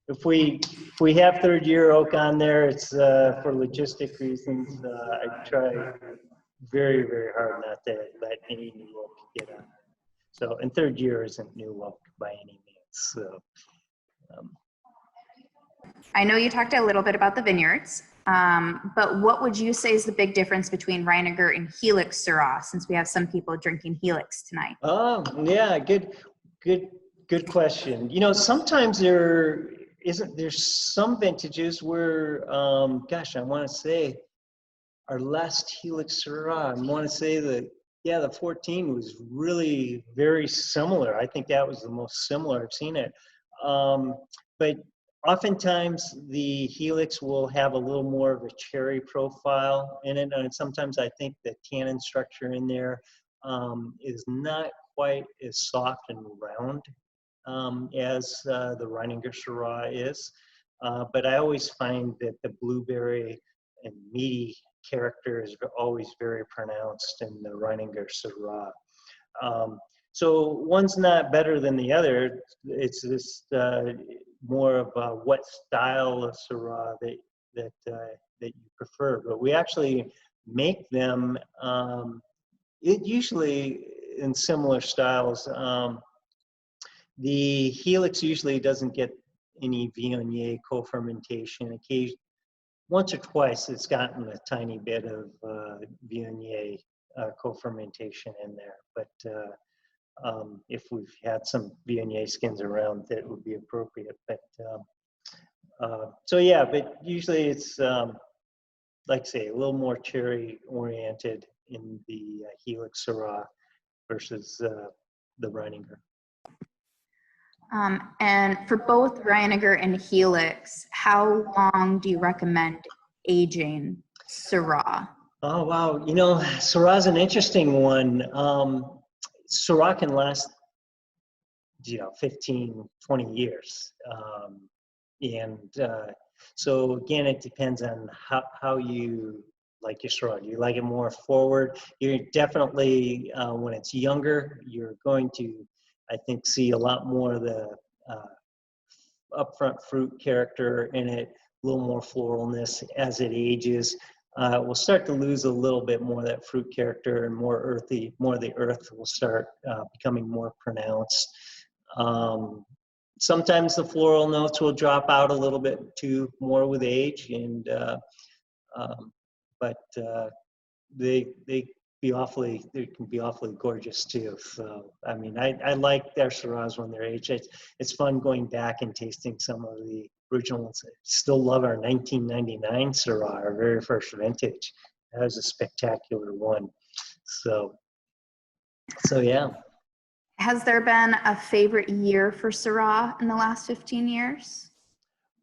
if we have third-year oak on there, it's for logistic reasons. I try very, very hard not to let any new oak get on. So, and third year isn't new oak by any means. So, I know you talked a little bit about the vineyards, but what would you say is the big difference between Reiniger and Helix Syrah, since we have some people drinking Helix tonight? oh yeah, good question. Sometimes there's some vintages where, gosh, I want to say our last Helix Syrah, I want to say that, yeah, the 14 was really very similar. I think that was the most similar I've seen it. But oftentimes the Helix will have a little more of a cherry profile in it. And sometimes I think the tannin structure in there is not quite as soft and round as the Reininger Syrah is. But I always find that the blueberry and meaty character is always very pronounced in the Reininger Syrah. So one's not better than the other. It's just more of what style of Syrah that you prefer. But we actually make them usually in similar styles. The Helix usually doesn't get any Viognier co-fermentation. Once or twice it's gotten a tiny bit of Viognier co-fermentation in there, but if we've had some Viognier skins around, that would be appropriate. But so yeah, but usually it's like I say, a little more cherry oriented in the Helix Syrah versus the Reininger. And for both Reiniger and Helix, how long do you recommend aging Syrah? Oh, wow. Syrah's an interesting one. Syrah can last, 15, 20 years. So again, it depends on how you like your Syrah. Do you like it more forward? You're definitely, when it's younger, you're going to, I think, see a lot more of the upfront fruit character in it, a little more floralness. As it ages, we'll start to lose a little bit more of that fruit character, and more earthy, more of the earth will start becoming more pronounced. sometimes the floral notes will drop out a little bit too, more with age, and but they can be awfully gorgeous too. So I mean, I like their Syrahs when they're aged. It's fun going back and tasting some of the original ones. I still love our 1999 Syrah, our very first vintage. That was a spectacular one. So yeah. Has there been a favorite year for Syrah in the last 15 years?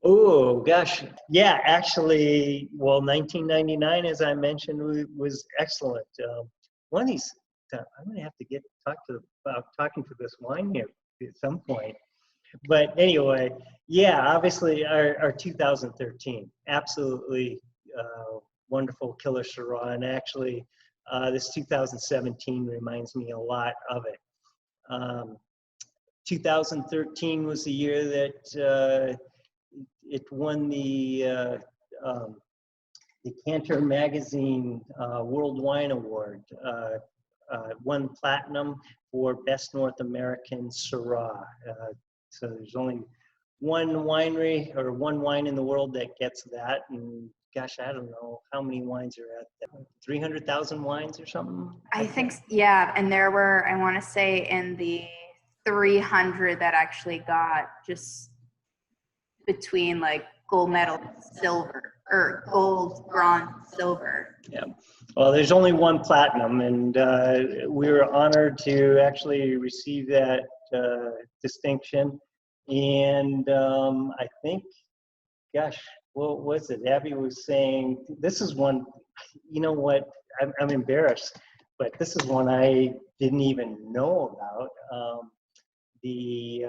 Oh gosh, yeah, actually, well, 1999, as I mentioned, was excellent. One of these, I'm going to have to about talking to this wine here at some point. But anyway, yeah, obviously our 2013, absolutely wonderful killer Syrah, and actually this 2017 reminds me a lot of it. 2013 was the year that it won the Cantor Magazine World Wine Award, won platinum for Best North American Syrah. So there's only one winery or one wine in the world that gets that, and gosh, I don't know how many wines are at that. 300,000 wines or something? I think, yeah, and there were, I want to say, in the 300 that actually got just between like gold medal, silver, or gold, bronze, silver. Yeah. Well, there's only one platinum, and we were honored to actually receive that distinction. And I think, gosh, what was it? Abby was saying, this is one, you know what, I'm embarrassed, but this is one I didn't even know about. The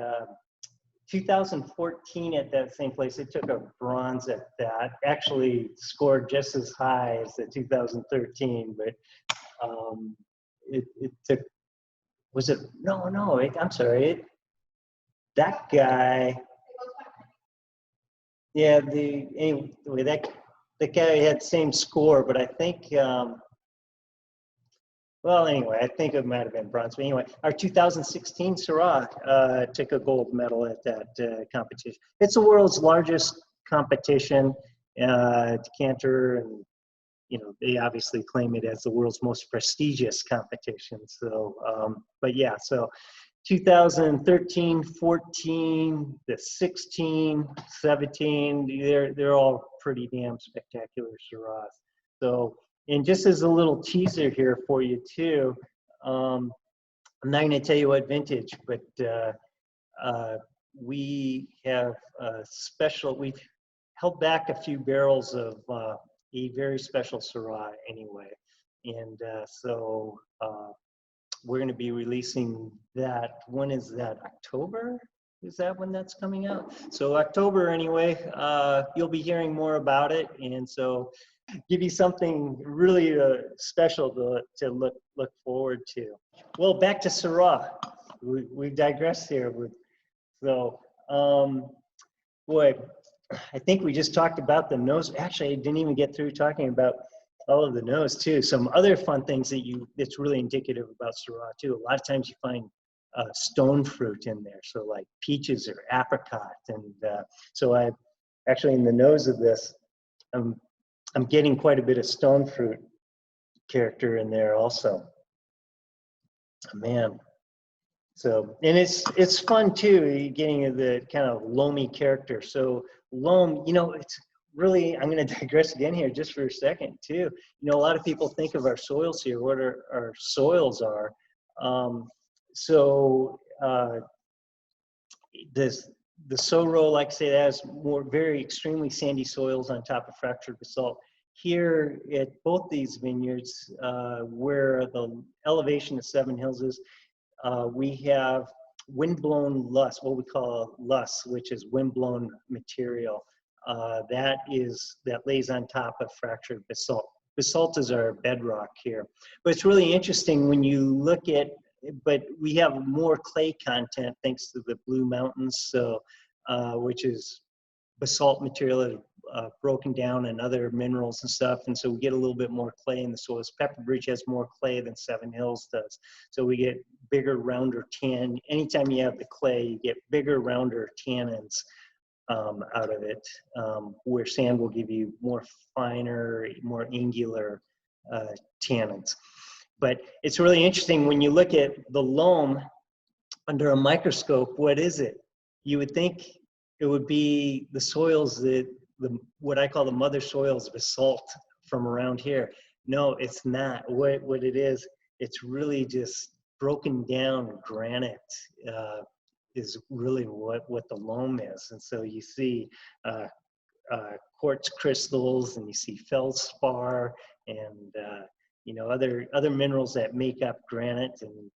2014 at that same place, it took a bronze at that, actually scored just as high as the 2013, but it took, was it, I'm sorry, that guy, yeah, anyway, that guy had the same score, but I think, well, anyway, I think it might have been bronze. But anyway, our 2016 Syrah took a gold medal at that competition. It's the world's largest competition. Decanter, and you know, they obviously claim it as the world's most prestigious competition. So, but yeah, so 2013, 14, the 16, 17, they're all pretty damn spectacular Syrahs. So. And just as a little teaser here for you too, I'm not going to tell you what vintage, but we have we've held back a few barrels of a very special Syrah anyway. And so we're going to be releasing that. When is that? October? Is that when that's coming out? So October anyway, you'll be hearing more about it. And so give you something really special to look forward to. Well, back to Syrah. We digress here. So, boy, I think we just talked about the nose. Actually, I didn't even get through talking about all of the nose too. Some other fun things that's really indicative about Syrah too. A lot of times you find stone fruit in there, so like peaches or apricot, and so I actually in the nose of this, I'm getting quite a bit of stone fruit character in there also. Man, so and it's fun too. You're getting the kind of loamy character. So loam, you know, it's really, I'm going to digress again here just for a second too. You know, a lot of people think of our soils here, what our soils are. The SoRhô, like I say, that has very extremely sandy soils on top of fractured basalt. Here at both these vineyards, where the elevation of Seven Hills is, we have windblown loess, what we call loess, which is windblown material. That lays on top of fractured basalt. Basalt is our bedrock here. But it's really interesting when you look at, but we have more clay content thanks to the Blue Mountains, so which is basalt material broken down in other minerals and stuff, and so we get a little bit more clay in the soils. Pepperbridge has more clay than Seven Hills does, so we get bigger, rounder tan. Anytime you have the clay, you get bigger, rounder tannins out of it, where sand will give you more finer, more angular tannins. But it's really interesting when you look at the loam under a microscope. What is it? You would think it would be the soils that what I call the mother soils basalt from around here. No, it's not. What it is, it's really just broken down granite is really what the loam is. And so you see quartz crystals, and you see feldspar, and you know, other minerals that make up granite, and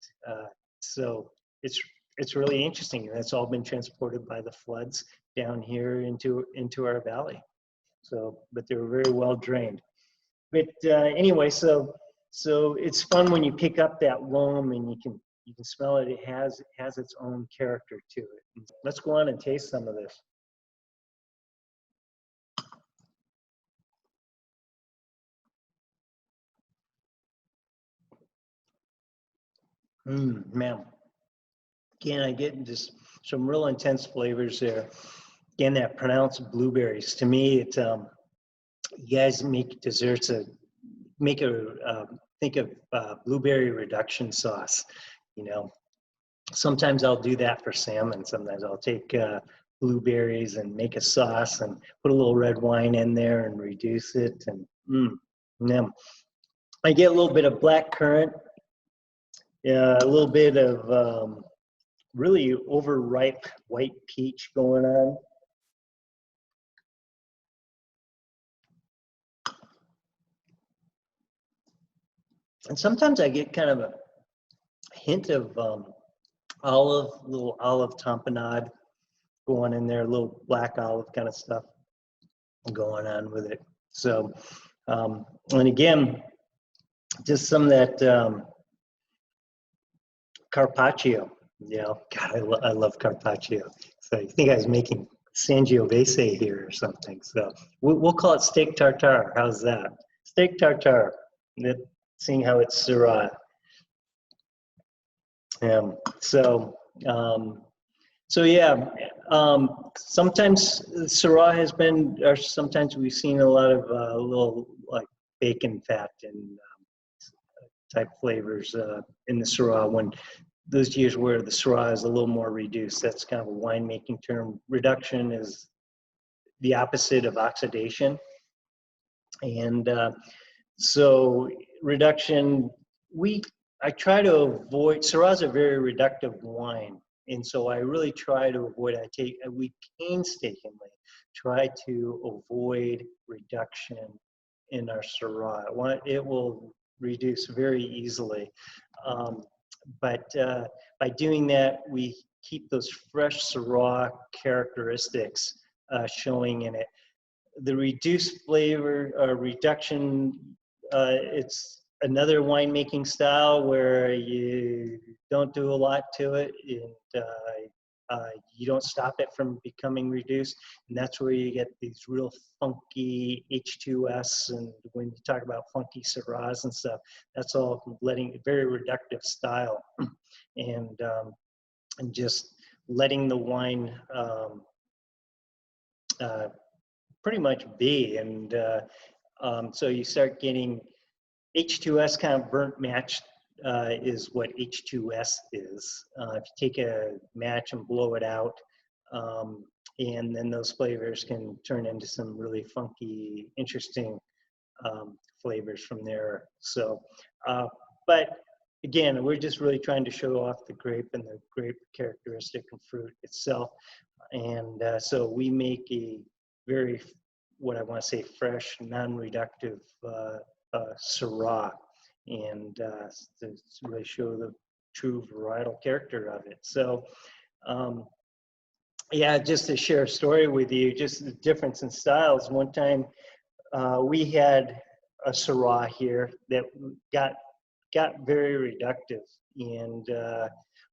so it's really interesting, and it's all been transported by the floods down here into our valley. So, but they were very well drained. But anyway, so it's fun when you pick up that loam and you can smell it. It has its own character to it. Let's go on and taste some of this. Man. Again, I get just some real intense flavors there. Again, that pronounced blueberries. To me, it's you guys make desserts. Think of blueberry reduction sauce. You know, sometimes I'll do that for salmon. Sometimes I'll take blueberries and make a sauce and put a little red wine in there and reduce it. And yeah. I get a little bit of black currant, a little bit of really overripe white peach going on. And sometimes I get kind of a hint of little olive tamponade going in there, a little black olive kind of stuff going on with it. So, and again, just some of that Carpaccio. You know, God, I love Carpaccio. So you think I was making Sangiovese here or something. So we'll call it steak tartare. How's that? Steak tartare. Seeing how it's Syrah. So yeah. Sometimes Syrah has been, or sometimes we've seen a lot of little like bacon fat and type flavors in the Syrah, when those years where the Syrah is a little more reduced. That's kind of a winemaking term. Reduction is the opposite of oxidation. And so reduction, I try to avoid, Syrahs are very reductive wine. And so I really try to avoid, we painstakingly try to avoid reduction in our Syrah. It will reduce very easily. But by doing that, we keep those fresh Syrah characteristics showing in it. The reduced flavor, reduction, it's another winemaking style where you don't do a lot to it, and you don't stop it from becoming reduced. And that's where you get these real funky H2S. And when you talk about funky Syrahs and stuff, that's all very reductive style, and just letting the wine pretty much be. And so you start getting H2S, kind of burnt match is what H2S is. If you take a match and blow it out, and then those flavors can turn into some really funky, interesting flavors from there. So, but again, we're just really trying to show off the grape and the grape characteristic and fruit itself. And so we make a very, what I want to say, fresh, non-reductive Syrah, and to really show the true varietal character of it. So yeah, just to share a story with you, just the difference in styles. One time we had a Syrah here that got very reductive, and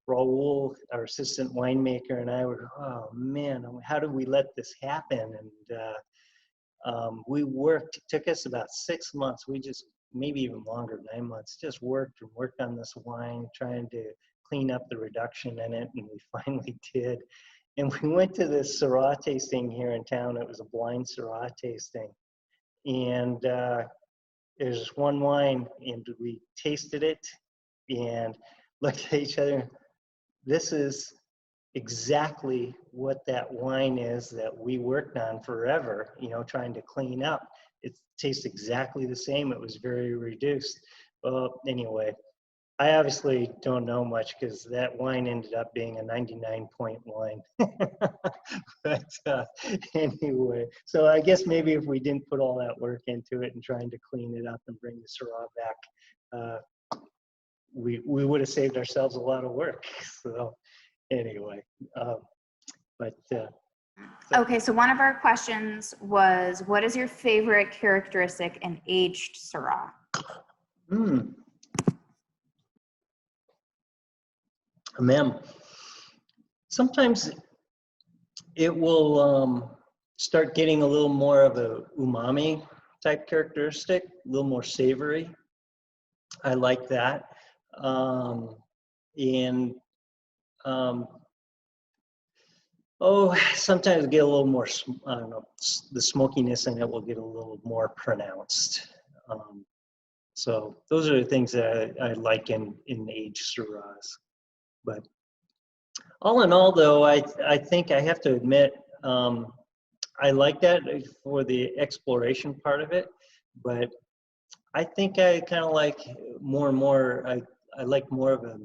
Raul, our assistant winemaker, and I were, oh man, how did we let this happen? And We worked, it took us about 6 months. We just, maybe even longer, 9 months, just worked on this wine, trying to clean up the reduction in it, and we finally did. And we went to this Syrah tasting here in town. It was a blind Syrah tasting. And there's one wine, and we tasted it and looked at each other. This is exactly what that wine is that we worked on forever, you know, trying to clean up. It tastes exactly the same. It was very reduced. Well, anyway, I obviously don't know much because that wine ended up being a 99-point wine. But anyway, so I guess maybe if we didn't put all that work into it and trying to clean it up and bring the Syrah back, we would have saved ourselves a lot of work. So anyway, Okay, so one of our questions was, what is your favorite characteristic in aged Syrah? Man, sometimes it will start getting a little more of a umami type characteristic, a little more savory. I like that. Sometimes get a little more, I don't know, the smokiness in it will get a little more pronounced. So those are the things that I like in aged Syrahs. But all in all, though, I think I have to admit, I like that for the exploration part of it, but I think I kind of like more and more, I like more of a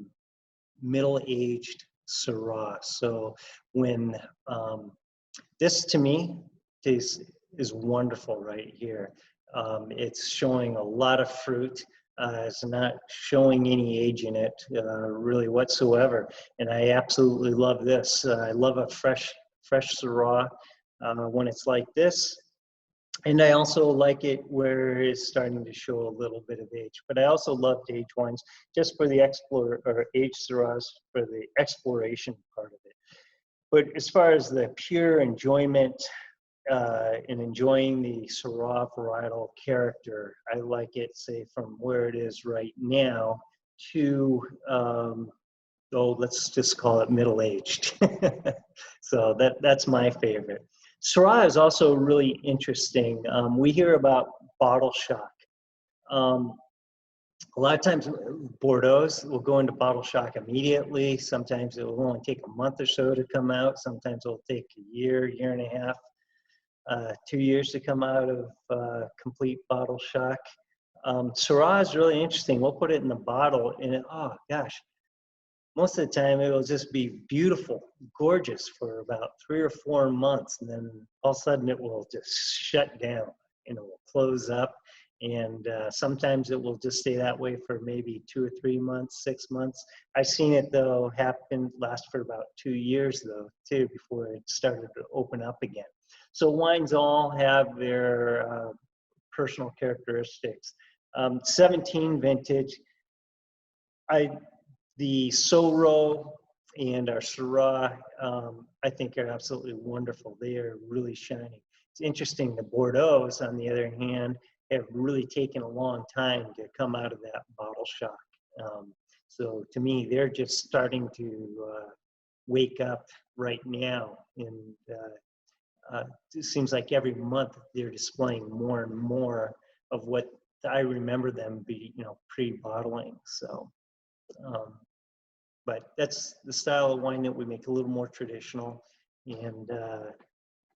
middle-aged Syrah. So when this to me is wonderful right here. It's showing a lot of fruit. It's not showing any age in it really whatsoever. And I absolutely love this. I love a fresh Syrah when it's like this. And I also like it where it's starting to show a little bit of age. But I also love aged wines just for the aged Syrahs for the exploration part of it. But as far as the pure enjoyment and enjoying the Syrah varietal character, I like it, say, from where it is right now to, let's just call it middle-aged. So that's my favorite. Syrah is also really interesting. We hear about bottle shock. A lot of times Bordeaux's will go into bottle shock immediately. Sometimes it will only take a month or so to come out. Sometimes it'll take a year and a half, 2 years to come out of complete bottle shock. Syrah is really interesting. We'll put it in the bottle and oh gosh, most of the time it will just be beautiful, gorgeous for about 3 or 4 months. And then all of a sudden it will just shut down and it will close up. And sometimes it will just stay that way for maybe 2 or 3 months, 6 months. I've seen it though last for about 2 years though too, before it started to open up again. So wines all have their personal characteristics. 17 vintage, the SoRhô and our Syrah, I think are absolutely wonderful. They are really shining. It's interesting, the Bordeaux's, on the other hand, have really taken a long time to come out of that bottle shock. So to me, they're just starting to wake up right now. And it seems like every month they're displaying more and more of what I remember them be, pre-bottling. So, but that's the style of wine that we make, a little more traditional. And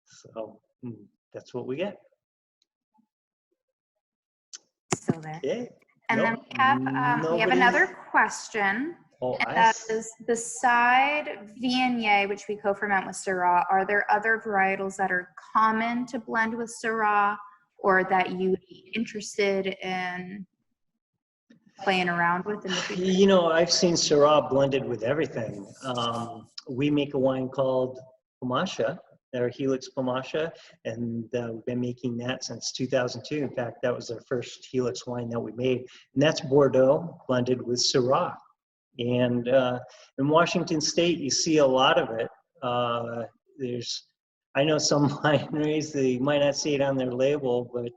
so that's what we get. Still there. Okay. And then we have another question. That is the side Viognier, which we co-ferment with Syrah. Are there other varietals that are common to blend with Syrah, or that you would be interested in playing around with in the future? I've seen Syrah blended with everything. We make a wine called Pomasha, our Helix Pomasha, and we've been making that since 2002. In fact, that was our first Helix wine that we made, and that's Bordeaux blended with Syrah. And in Washington State, you see a lot of it. There's I know some wineries, they might not see it on their label, but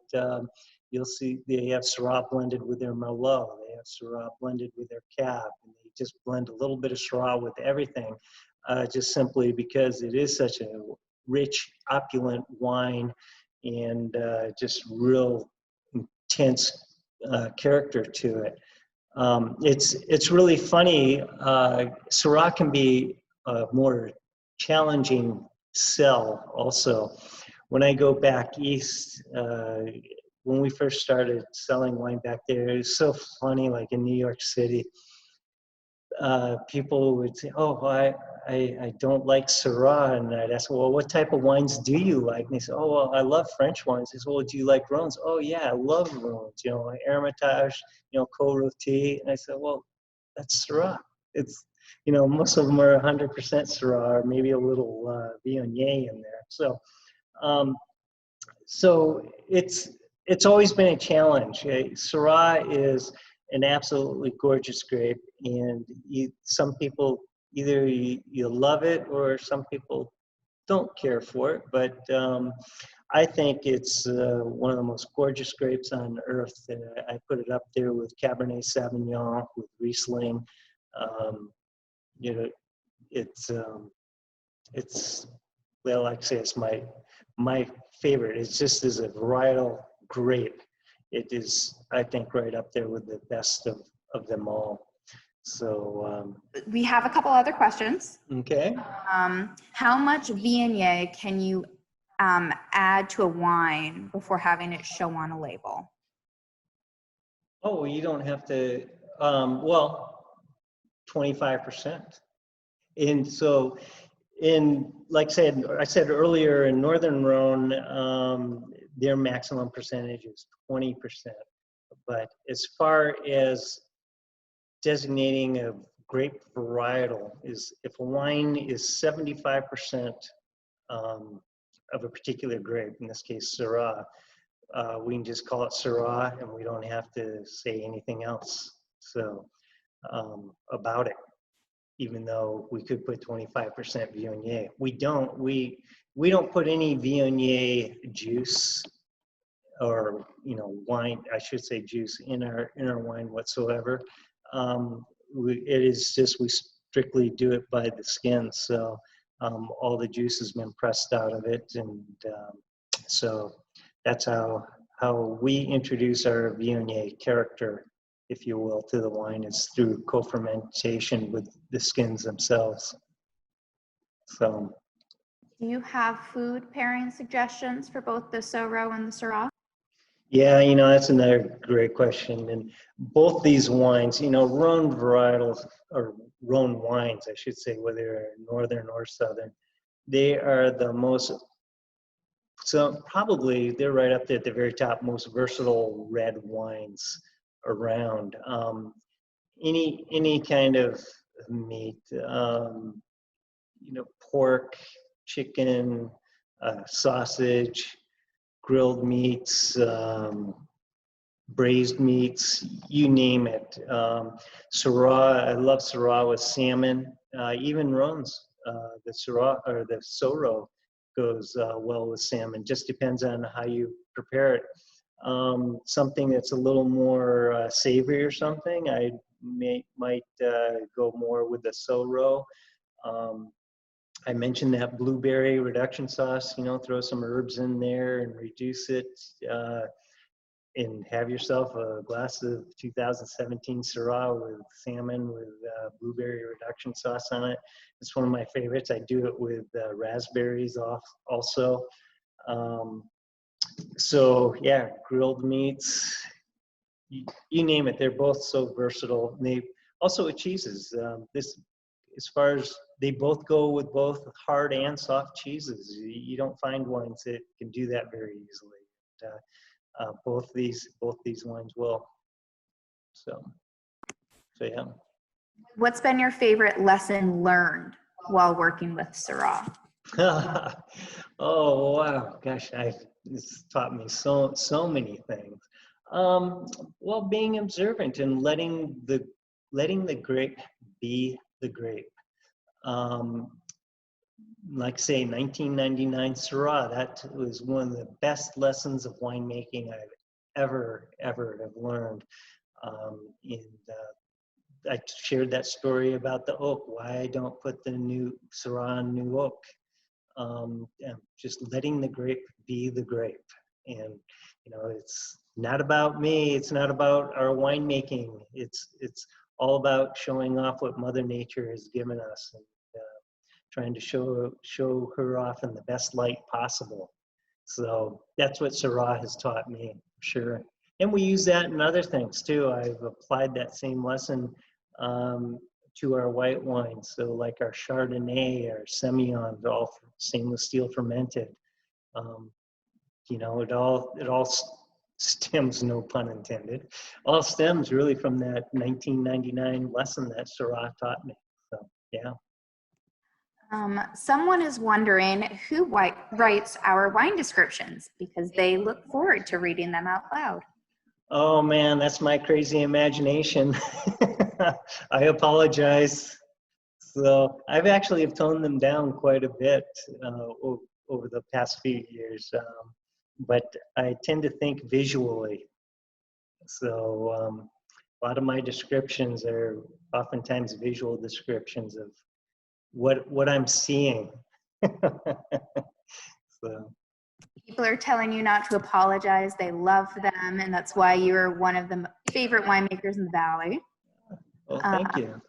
you'll see they have Syrah blended with their Merlot. They have Syrah blended with their Cab. And they just blend a little bit of Syrah with everything, just simply because it is such a rich, opulent wine and just real intense character to it. It's really funny. Syrah can be a more challenging sell also. When I go back east, when we first started selling wine back there, it was so funny, like in New York City, people would say, oh, I don't like Syrah. And I'd ask, well, what type of wines do you like? And they say, oh, well, I love French wines. They say, well, do you like Rhônes? Oh, yeah, I love Rhônes, you know, Hermitage, you know, Côte-Rôtie. And I said, well, that's Syrah. It's, you know, most of them are 100% Syrah, or maybe a little Viognier in there. So it's always been a challenge. Syrah is an absolutely gorgeous grape, and some people either you love it or some people don't care for it. But I think it's one of the most gorgeous grapes on earth. I put it up there with Cabernet Sauvignon, with Riesling. You know, it's well, like I say, it's my favorite. It's just as a varietal grape. It is, I think, right up there with the best of them all. So we have a couple other questions. okay. How much Viognier can you add to a wine before having it show on a label? Oh, you don't have to. Well, 25%. And so, like I said earlier, in northern Rhône, their maximum percentage is 20%. But as far as designating a grape varietal, is if a wine is 75% of a particular grape, in this case Syrah, we can just call it Syrah, and we don't have to say anything else about it. Even though we could put 25% Viognier, we don't put any Viognier juice, or wine, I should say juice, in our wine whatsoever. It is just, we strictly do it by the skin. So all the juice has been pressed out of it, and so that's how we introduce our Viognier character, if you will, to the wine, is through co-fermentation with the skins themselves. So, do you have food pairing suggestions for both the SoRhô and the Syrah? yeah, that's another great question. And both these wines, Rhône varietals, or Rhône wines, I should say, whether they're northern or southern, they are the most, so probably they're right up there at the very top, most versatile red wines around. Any kind of meat, pork, chicken, sausage, grilled meats, braised meats, you name it. Syrah, I love Syrah with salmon. Even Rhônes, the Syrah or the SoRhô goes well with salmon. Just depends on how you prepare it. Something that's a little more savory or something, I might go more with the SoRhô. I mentioned that blueberry reduction sauce, throw some herbs in there and reduce it, and have yourself a glass of 2017 Syrah with salmon with blueberry reduction sauce on it. It's one of my favorites. I do it with raspberries also. So yeah, grilled meats, you name it. They're both so versatile. And they also with cheeses. As far as they both go with both hard and soft cheeses. You don't find wines that can do that very easily. Both these wines will. So yeah. What's been your favorite lesson learned while working with Syrah? Oh wow, gosh, it's taught me so many things. Well, being observant and letting the grape be the grape. like say 1999 Syrah, that was one of the best lessons of winemaking I've ever have learned. I shared that story about the oak, why I don't put the new Syrah on new oak. And just letting the grape be the grape. And, you know, it's not about me, it's not about our winemaking. It's all about showing off what Mother Nature has given us and trying to show her off in the best light possible. So that's what Syrah has taught me, for sure. And we use that in other things too. I've applied that same lesson to our white wines. So like our Chardonnay, our Semillon, they're all stainless steel fermented. You know, it all stems, no pun intended, all stems really from that 1999 lesson that Syrah taught me. So yeah. Someone is wondering who writes our wine descriptions because they look forward to reading them out loud. Oh man, that's my crazy imagination. I apologize. So I've actually toned them down quite a bit over the past few years, but I tend to think visually. So a lot of my descriptions are oftentimes visual descriptions of what I'm seeing. So. People are telling you not to apologize. They love them, and that's why you're one of the favorite winemakers in the Valley. Well, thank you.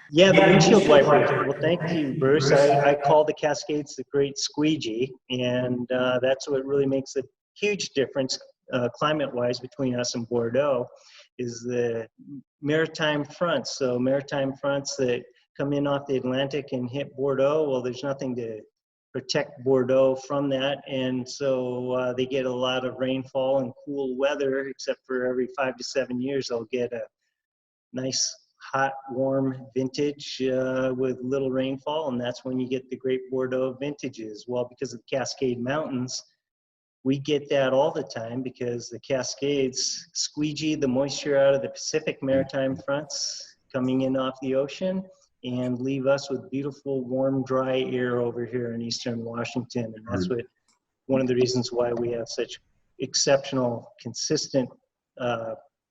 Yeah, the windshield wipers. Well, thank you, Bruce. I call the Cascades the great squeegee, and that's what really makes a huge difference climate-wise between us and Bordeaux is the maritime fronts. So maritime fronts that come in off the Atlantic and hit Bordeaux, well, there's nothing to protect Bordeaux from that, and so they get a lot of rainfall and cool weather, except for every 5 to 7 years they'll get a nice hot warm vintage with little rainfall, and that's when you get the great Bordeaux vintages. Well, because of the Cascade Mountains, we get that all the time because the Cascades squeegee the moisture out of the Pacific maritime fronts coming in off the ocean and leave us with beautiful, warm, dry air over here in eastern Washington. And that's one of the reasons why we have such exceptional, consistent,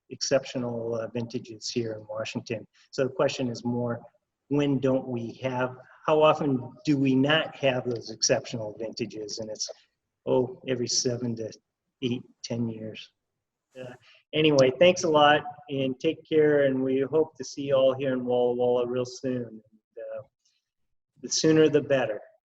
exceptional vintages here in Washington. So the question is more, when don't we have, how often do we not have those exceptional vintages? And it's, every 7 to 8, 10 years. Anyway, thanks a lot and take care, and we hope to see you all here in Walla Walla real soon. And, the sooner the better.